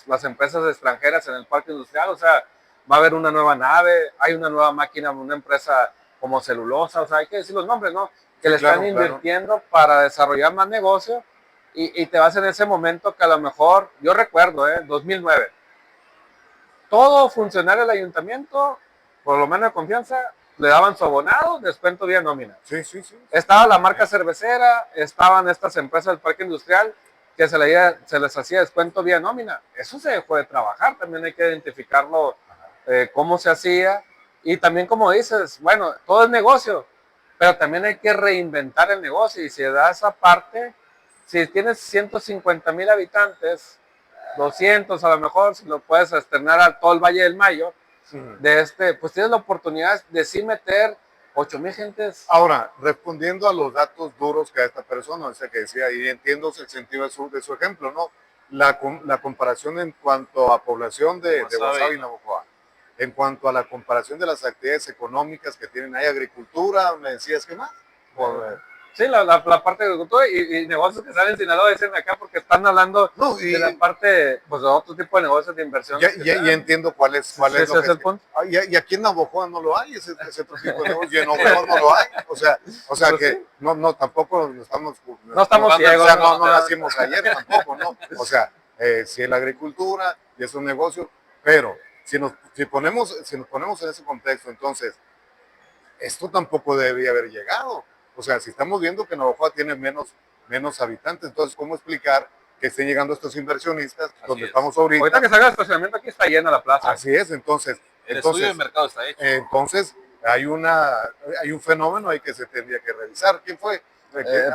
las empresas extranjeras en el parque industrial, o sea, va a haber una nueva nave, hay una nueva máquina, una empresa como Celulosa, o sea, hay que decir los nombres, ¿no? Que le están invirtiendo para desarrollar más negocio, y te vas en ese momento que a lo mejor, yo recuerdo, 2009, todo funcionario del ayuntamiento, por lo menos de confianza, le daban su abonado, descuento vía nómina. Sí. Estaba la marca cervecera, estaban estas empresas del parque industrial que se les hacía descuento vía nómina. Eso se dejó de trabajar, también hay que identificarlo, cómo se hacía. Y también como dices, bueno, todo es negocio, pero también hay que reinventar el negocio y si da esa parte, si tienes 150,000 habitantes, 200 a lo mejor, si lo puedes externar a todo el Valle del Mayo, pues tienes la oportunidad de sí meter 8,000 gentes. Ahora, respondiendo a los datos duros que a esta persona, o sea, que decía, y entiendo el sentido de su ejemplo, ¿no? La comparación en cuanto a población de Guasave y Navojoa, en cuanto a la comparación de las actividades económicas que tienen ahí, agricultura, me decías, ¿qué más? Sí, la parte de agricultura y negocios que salen en Sinaloa dicen acá porque están hablando de la parte, pues de otro tipo de negocios de inversión. Ya entiendo cuál es lo es el punto. Y aquí en Navojoa no lo hay, ese otro tipo de negocio, y en Obregón no lo hay. O sea Pues que sí. no, tampoco estamos ciegos. O sea, no nacimos ayer tampoco, ¿no? O sea, sí la agricultura y es un negocio, pero si nos ponemos en ese contexto, entonces, esto tampoco debería haber llegado. O sea, si estamos viendo que Navojoa tiene menos habitantes, entonces, ¿cómo explicar que estén llegando estos inversionistas donde estamos ahorita? Ahorita que salga el estacionamiento aquí está llena la plaza. Así es, entonces. El estudio de mercado está hecho. Entonces, hay un fenómeno ahí que se tendría que revisar. ¿Quién fue?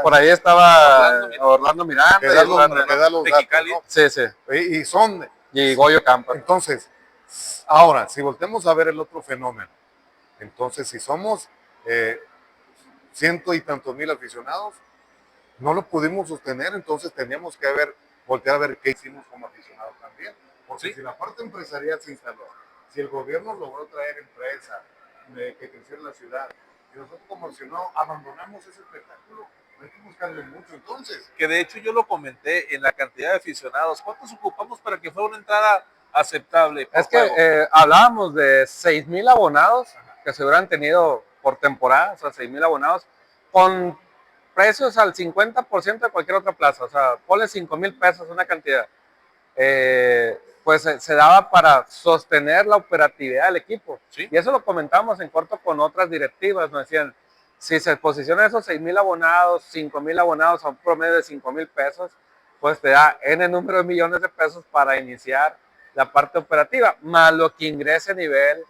Por ahí estaba Orlando Miranda. Que da los datos, ¿no? Sí, sí. Y son. Y Goyo Campo. Entonces, ahora, si voltemos a ver el otro fenómeno, entonces, si somos ciento y tantos mil aficionados, no lo pudimos sostener, entonces teníamos que voltear a ver qué hicimos como aficionados también. Porque si la parte empresarial se instaló, si el gobierno logró traer empresas que creciera la ciudad, y nosotros como aficionados abandonamos ese espectáculo, no hay que buscarle mucho entonces. Que de hecho yo lo comenté en la cantidad de aficionados. ¿Cuántos ocupamos para que fuera una entrada aceptable? Es que hablábamos de 6,000 abonados que se hubieran tenido por temporada, o sea, 6,000 abonados, con precios al 50% de cualquier otra plaza, o sea, ponle 5,000 pesos, una cantidad. Pues se daba para sostener la operatividad del equipo. ¿Sí? Y eso lo comentamos en corto con otras directivas, nos decían, si se posicionan esos 6,000 abonados, 5,000 abonados a un promedio de 5,000 pesos, pues te da N número de millones de pesos para iniciar la parte operativa, más lo que ingrese a nivel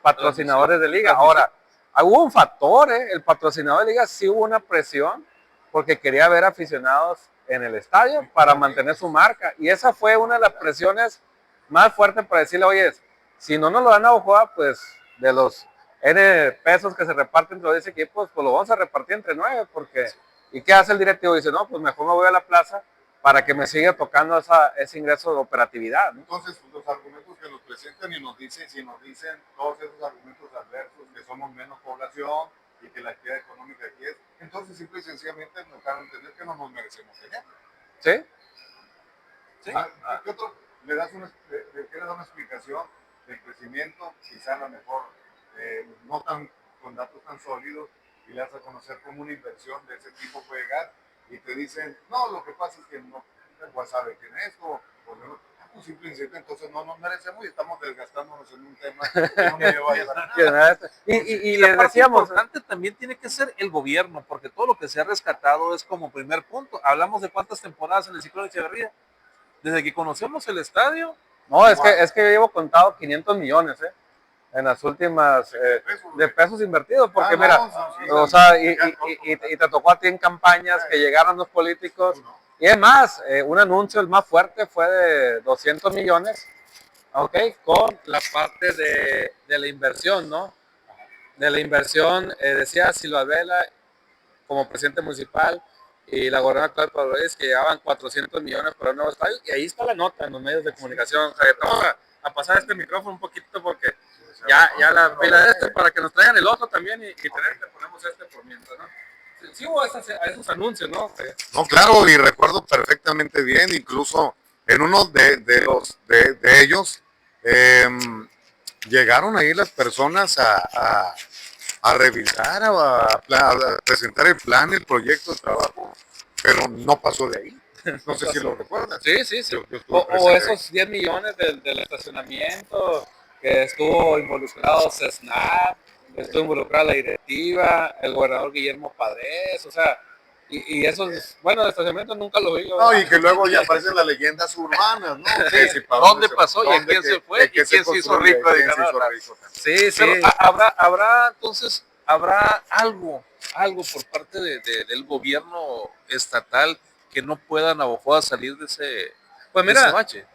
patrocinadores de liga. Ahora, hubo un factor, el patrocinador de liga sí hubo una presión porque quería ver aficionados en el estadio para mantener su marca. Y esa fue una de las presiones más fuertes para decirle, oye, si no nos lo dan a Navojoa, pues de los N pesos que se reparten entre 10 equipos, pues lo vamos a repartir entre 9, porque ¿y qué hace el directivo? Dice, no, pues mejor me voy a la plaza para que me siga tocando ese ingreso de operatividad, ¿no? Entonces, los argumentos que nos presentan y nos dicen todos esos argumentos adversos, que somos menos población y que la actividad económica aquí es, entonces simple y sencillamente nos dan a entender que no nos merecemos tener. ¿Sí? ¿Sí? ¿Qué otro? ¿Quieres dar una explicación del crecimiento? Quizá a lo mejor no con datos tan sólidos, y le das a conocer cómo una inversión de ese tipo puede llegar, y te dicen, no, lo que pasa es que no, WhatsApp tiene esto, o no, pues simplemente entonces no nos merecemos y estamos desgastándonos en un tema que no me lleva a llevar a nada. Y la les parte decíamos, importante también tiene que ser el gobierno, porque todo lo que se ha rescatado es como primer punto. Hablamos de cuántas temporadas en el Ciclón Echeverría. Desde que conocemos el estadio. no, es que yo llevo contado 500 millones, en las últimas de pesos invertidos, porque mira, o sea, y te tocó a ti en campañas que llegaron los políticos, y es más, un anuncio el más fuerte fue de 200 millones, ok, con la parte de la inversión, ¿no? De la inversión, decía Silva Vela como presidente municipal y la gobernadora Claudia Rodríguez que llevaban 400 millones para un nuevo estadio, y ahí está la nota en los medios de comunicación. O sea, vamos a pasar este micrófono un poquito porque ya la pila de este para que nos traigan el otro también y ponemos este por mientras, ¿no? Sí hubo esos anuncios, ¿no? No, claro, y recuerdo perfectamente bien, incluso en uno de ellos llegaron ahí las personas a revisar, a presentar el plan, el proyecto de trabajo, pero no pasó de ahí. No sé si lo recuerdas. Sí. Yo O esos 10 millones del estacionamiento que estuvo involucrado CESNAP, estuvo involucrada la directiva, el gobernador Guillermo Padres, o sea, Y esos, bueno, de estacionamiento nunca lo vi. No, y que luego ya aparecen las leyendas urbanas, ¿no? Que si para ¿Dónde pasó y a quién se fue? ¿Y quién quién se hizo construye, rico? quién Diga, se hizo no, rico. Sí, sí. pero habrá entonces, habrá algo por parte del gobierno estatal que no puedan a Bojoa salir de ese, Pues de ese mira, bache.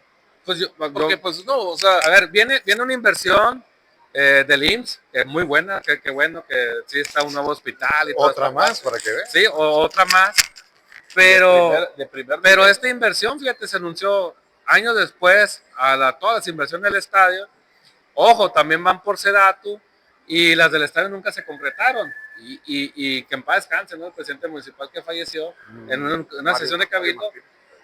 pues Porque pues no, o sea, a ver, viene una inversión del IMSS, que es muy buena, que bueno, que sí está un nuevo hospital y todo. Otra más, para que vean. Sí, otra más. Pero, de primer pero nivel. esta inversión, fíjate, se anunció años después todas las inversiones del estadio. Ojo, también van por Sedatu y las del estadio nunca se concretaron. Y que en paz descanse, ¿no? El presidente municipal que falleció en una sesión de cabildo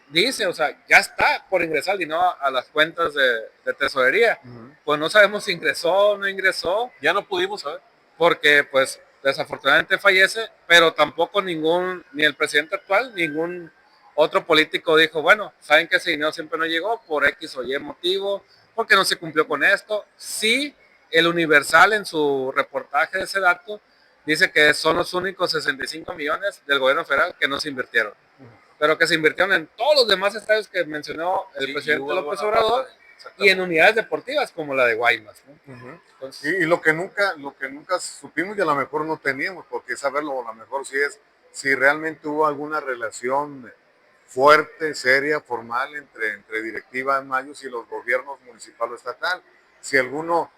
dice, o sea, ya está por ingresar el dinero a las cuentas de tesorería. Pues no sabemos si ingresó o no ingresó, Ya no pudimos saber. porque pues desafortunadamente fallece, pero tampoco ni el presidente actual, ningún otro político dijo, bueno, saben que ese dinero siempre no llegó por X o Y motivo, porque no se cumplió con esto. Sí, el Universal en su reportaje de ese dato dice que son los únicos 65 millones del gobierno federal que no se invirtieron, pero que se invirtieron en todos los demás estadios que mencionó el presidente López Obrador y en unidades deportivas como la de Guaymas, ¿no? Entonces, Y lo que nunca supimos y a lo mejor no teníamos, porque saberlo a lo mejor sí es si realmente hubo alguna relación fuerte, seria, formal entre directiva de Mayos y los gobiernos municipal o estatal. Si alguno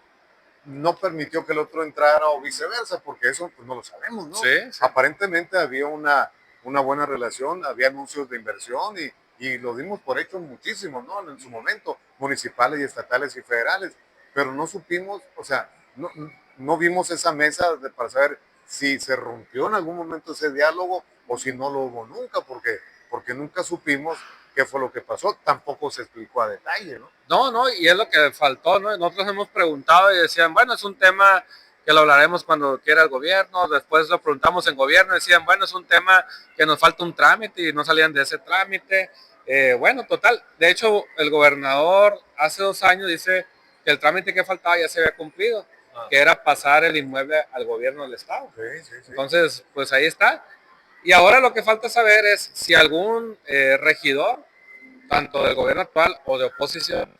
no permitió que el otro entrara o viceversa, porque eso pues no lo sabemos, ¿no? Sí, sí. Aparentemente había una buena relación, había anuncios de inversión y lo dimos por hecho muchísimo, ¿no? En su momento, municipales y estatales y federales, pero no supimos, o sea, no vimos esa mesa para saber si se rompió en algún momento ese diálogo o si no lo hubo nunca, porque nunca supimos qué fue lo que pasó, tampoco se explicó a detalle, ¿no? No, y es lo que faltó, ¿no? Nosotros hemos preguntado y decían, bueno, es un tema que lo hablaremos cuando quiera el gobierno, después lo preguntamos en gobierno y decían, bueno, es un tema que nos falta un trámite y no salían de ese trámite. Bueno, total, de hecho, el gobernador hace 2 años dice que el trámite que faltaba ya se había cumplido, que era pasar el inmueble al gobierno del estado. Sí. Entonces, pues ahí está. Y ahora lo que falta saber es si algún regidor, tanto del gobierno actual o de oposición,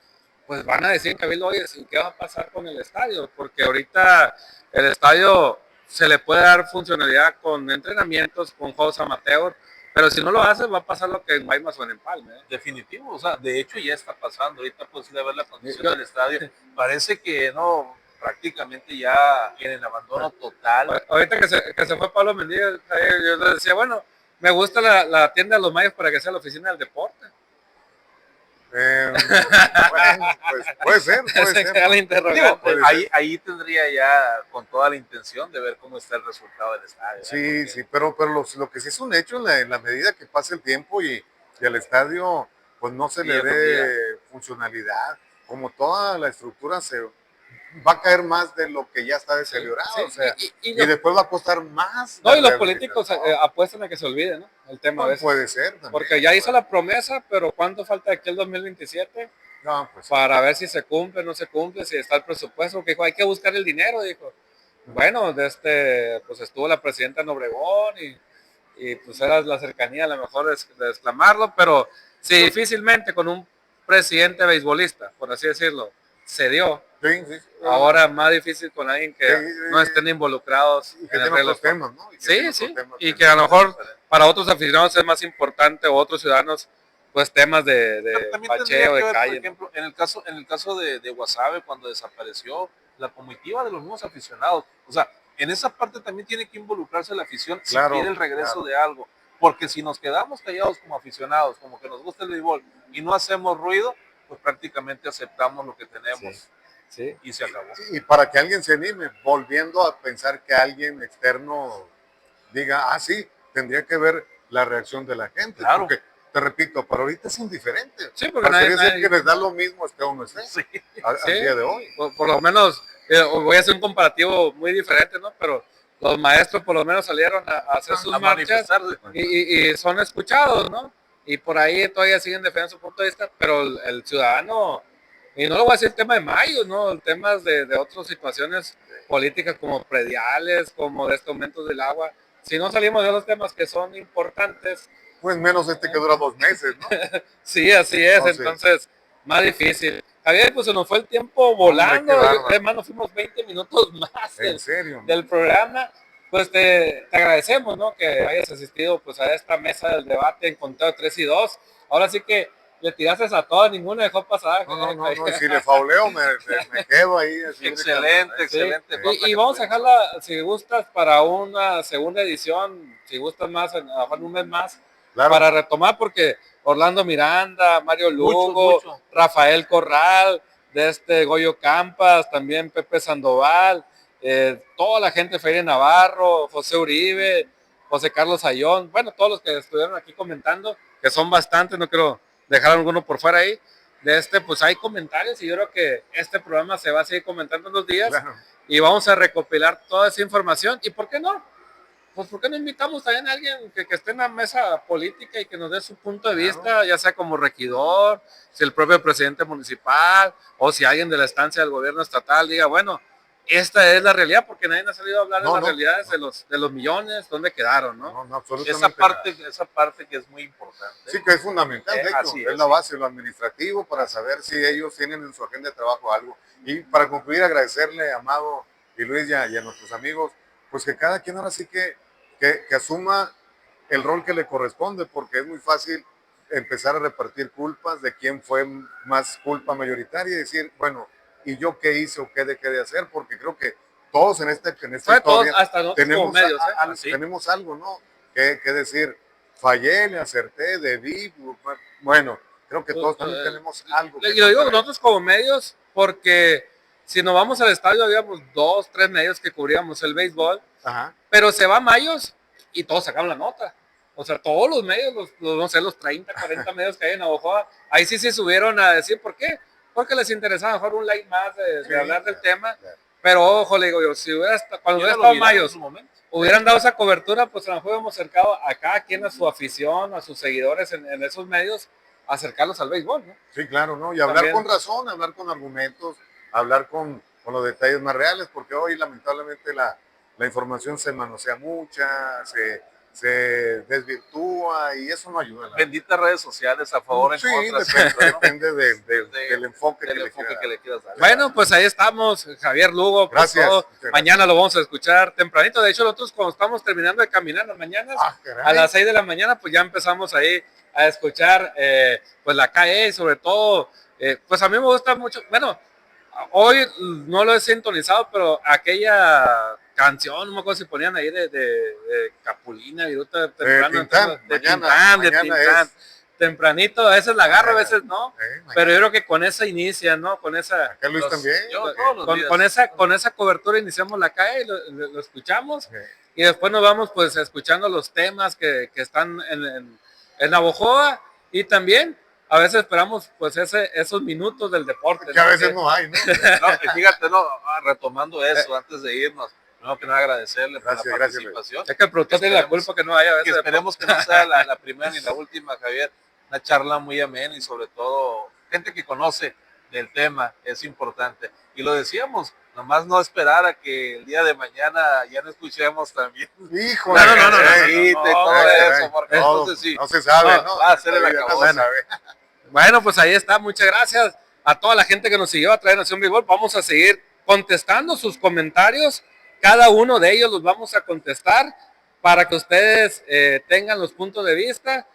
pues van a decir en Cabildo, oye, ¿qué va a pasar con el estadio? Porque ahorita el estadio se le puede dar funcionalidad con entrenamientos, con juegos amateur, pero si no lo hace va a pasar lo que en Guaymas o en Empalme. Definitivo, o sea, de hecho ya está pasando. Ahorita pues ir a ver la condición del estadio. Parece que no, prácticamente ya en el abandono total. Ahorita que se fue Pablo Mendívez, yo le decía, bueno, me gusta la tienda de los Mayos para que sea la oficina del deporte. Bueno, pues puede ser. La interrogante. Digo, ahí tendría ya con toda la intención de ver cómo está el resultado del estadio. Sí, pero lo que sí es un hecho en la medida que pase el tiempo y al estadio pues no se le dé funcionalidad, como toda la estructura se va a caer más de lo que ya está deteriorado, Sí, o sea, y después va a costar más. No, y los la políticos rehabilitación. apuestan a que se olvide, ¿no? El tema a veces. Puede ser también. Porque ya hizo la promesa, pero ¿cuánto falta de aquí al 2027? No, pues, Para ver si se cumple, no se cumple, si está el presupuesto. Porque dijo, hay que buscar el dinero, dijo. Bueno, pues estuvo la presidenta en Obregón y pues era la cercanía a lo mejor de exclamarlo, pero si difícilmente con un presidente beisbolista, por así decirlo, se dio. sí. Ahora más difícil con alguien que no estén involucrados Y que en el tiene regla. otros temas, ¿no? Sí. Y que a lo mejor para otros aficionados es más importante o otros ciudadanos, pues temas de bacheo, de calle. Por ejemplo, en el caso de Guasave, cuando desapareció la comitiva de los nuevos aficionados, o sea, en esa parte también tiene que involucrarse la afición si quiere el regreso de algo, porque si nos quedamos callados como aficionados, como que nos gusta el béisbol y no hacemos ruido, pues prácticamente aceptamos lo que tenemos. Sí. Y se acabó. Y para que alguien se anime, volviendo a pensar que alguien externo diga, sí, tendría que ver la reacción de la gente. Claro. Porque, te repito, para ahorita es indiferente. Sí, porque parecería ser que les da lo mismo esté o no esté. Sí. Al día de hoy. Por lo menos, voy a hacer un comparativo muy diferente, ¿no? Pero los maestros por lo menos salieron a hacer sus marchas y son escuchados, ¿no? Y por ahí todavía siguen defendiendo su punto de vista, pero el ciudadano, y no lo voy a decir el tema de Mayo, ¿no? El tema de otras situaciones políticas como prediales, como de estos aumentos del agua, si no salimos de los temas que son importantes, Pues menos este que dura 2 meses, ¿no? sí, así es, No, sí. entonces más difícil. Javier, pues se nos fue el tiempo volando, qué bárbaro. además nos fuimos 20 minutos más En serio. del programa. Pues te agradecemos, ¿no? Que hayas asistido pues a esta mesa del debate en conteo de 3 y 2. Ahora sí que le tiraste a todas, ninguna dejó pasar. No, y si le fauleo me quedo ahí. Así Excelente, Sí. excelente. Y vamos a dejarla, si gustas, para una segunda edición, si gustas más, a lo mejor un mes más, Claro. para retomar, porque Orlando Miranda, Mario Lugo, Mucho. Rafael Corral, Goyo Campas, también Pepe Sandoval, toda la gente, Feire Navarro, José Uribe, José Carlos Ayón, bueno, todos los que estuvieron aquí comentando, que son bastantes, no quiero dejar alguno por fuera ahí. Pues hay comentarios y yo creo que este programa se va a seguir comentando en los días, Claro. y vamos a recopilar toda esa información. ¿Y por qué no? Pues ¿por qué no invitamos también a alguien que esté en la mesa política y que nos dé su punto de vista, ya sea como regidor, si el propio presidente municipal, o si alguien de la estancia del gobierno estatal diga, bueno, esta es la realidad, porque nadie ha salido a hablar de las realidades de los millones, dónde quedaron, ¿no? No, absolutamente. Esa parte que es muy importante. Sí, que es fundamental, de hecho, Así es la base, lo administrativo, para saber si ellos tienen en su agenda de trabajo algo. Y para concluir, agradecerle a Amado y Luis y a nuestros amigos, pues que cada quien ahora sí que asuma el rol que le corresponde, porque es muy fácil empezar a repartir culpas de quién fue más culpa mayoritaria y decir, bueno, ¿y yo qué hice o qué dejé de hacer? Porque creo que todos en esta historia Todos, hasta nosotros tenemos, como medios, tenemos algo, ¿no? Que decir, fallé, le acerté, debí, bueno, creo que todos también tenemos algo. Y lo digo nosotros como medios, porque si nos vamos al estadio, habíamos 2, 3 medios que cubríamos el béisbol, Ajá. pero se va Mayos y todos sacaron la nota. O sea, todos los medios, no sé, los 30, 40 medios que hay en Navojoa, ahí sí se subieron a decir, ¿por qué? Porque les interesaba mejor un like más de hablar del tema. Claro. Pero ojo, le digo yo, si cuando hubiera estado Mayos, hubieran dado esa cobertura, pues a lo mejor hemos acercado a cada quien, a su afición, a sus seguidores en esos medios, acercarlos al béisbol, ¿no? Sí, claro, ¿no? Y hablar También. con razón, hablar con argumentos, hablar con los detalles más reales, porque hoy lamentablemente la información se manosea mucha, se desvirtúa y eso no ayuda. Benditas redes sociales a favor, sí, en contra. depende del enfoque, del enfoque que le quieras dar. Bueno, pues ahí estamos, Javier Lugo. Pues Gracias. todo. Mañana lo vamos a escuchar tempranito. De hecho, nosotros cuando estamos terminando de caminar las mañanas, a las 6 de la mañana, pues ya empezamos ahí a escuchar pues la KE y sobre todo, pues a mí me gusta mucho, bueno, hoy no lo he sintonizado, pero aquella canción, no me acuerdo si ponían ahí de Capulina, Viruta, temprano, de Tintán, tempranito, a veces la agarro, a veces no, pero yo creo que con esa inicia, ¿no? Con esa, Acá Luis también. con esa cobertura iniciamos la calle, lo escuchamos, y después nos vamos pues escuchando los temas que están en Navojoa, y también a veces esperamos pues esos minutos del deporte. Que a veces no hay, ¿no? Fíjate, retomando eso, antes de irnos, primero que nada agradecerle por la participación. Es que el productor tiene la culpa que no haya a veces. Esperemos que no sea la primera ni la última, Javier. Una charla muy amena y sobre todo gente que conoce del tema, es importante. Y lo decíamos, nomás no esperar a que el día de mañana ya no escuchemos también. Híjole, todo eso, porque entonces sí. No se sabe, ¿no? Va a ser el acabó. Bueno, pues ahí está. Muchas gracias a toda la gente que nos siguió a través de Nación Béisbol. Vamos a seguir contestando sus comentarios. Cada uno de ellos los vamos a contestar para que ustedes tengan los puntos de vista.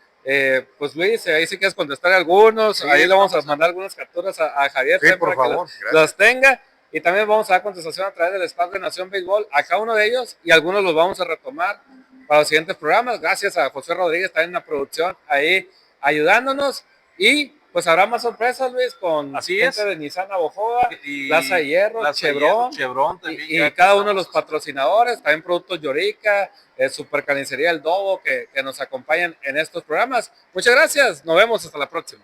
Pues Luis, ahí sí quieres contestar algunos. Sí, ahí le vamos a mandar algunas capturas a Javier por para favor, que las tenga. Y también vamos a dar contestación a través del staff de Nación Béisbol a cada uno de ellos, y algunos los vamos a retomar para los siguientes programas. Gracias a José Rodríguez también en la producción ahí ayudándonos. Y pues habrá más sorpresas, Luis, con gente de Nissan Navojoa, Plaza de Hierro, Chevron también, y cada uno de los patrocinadores, también Productos Llorica, Supercarnicería El Dobo, que nos acompañan en estos programas. Muchas gracias, nos vemos hasta la próxima.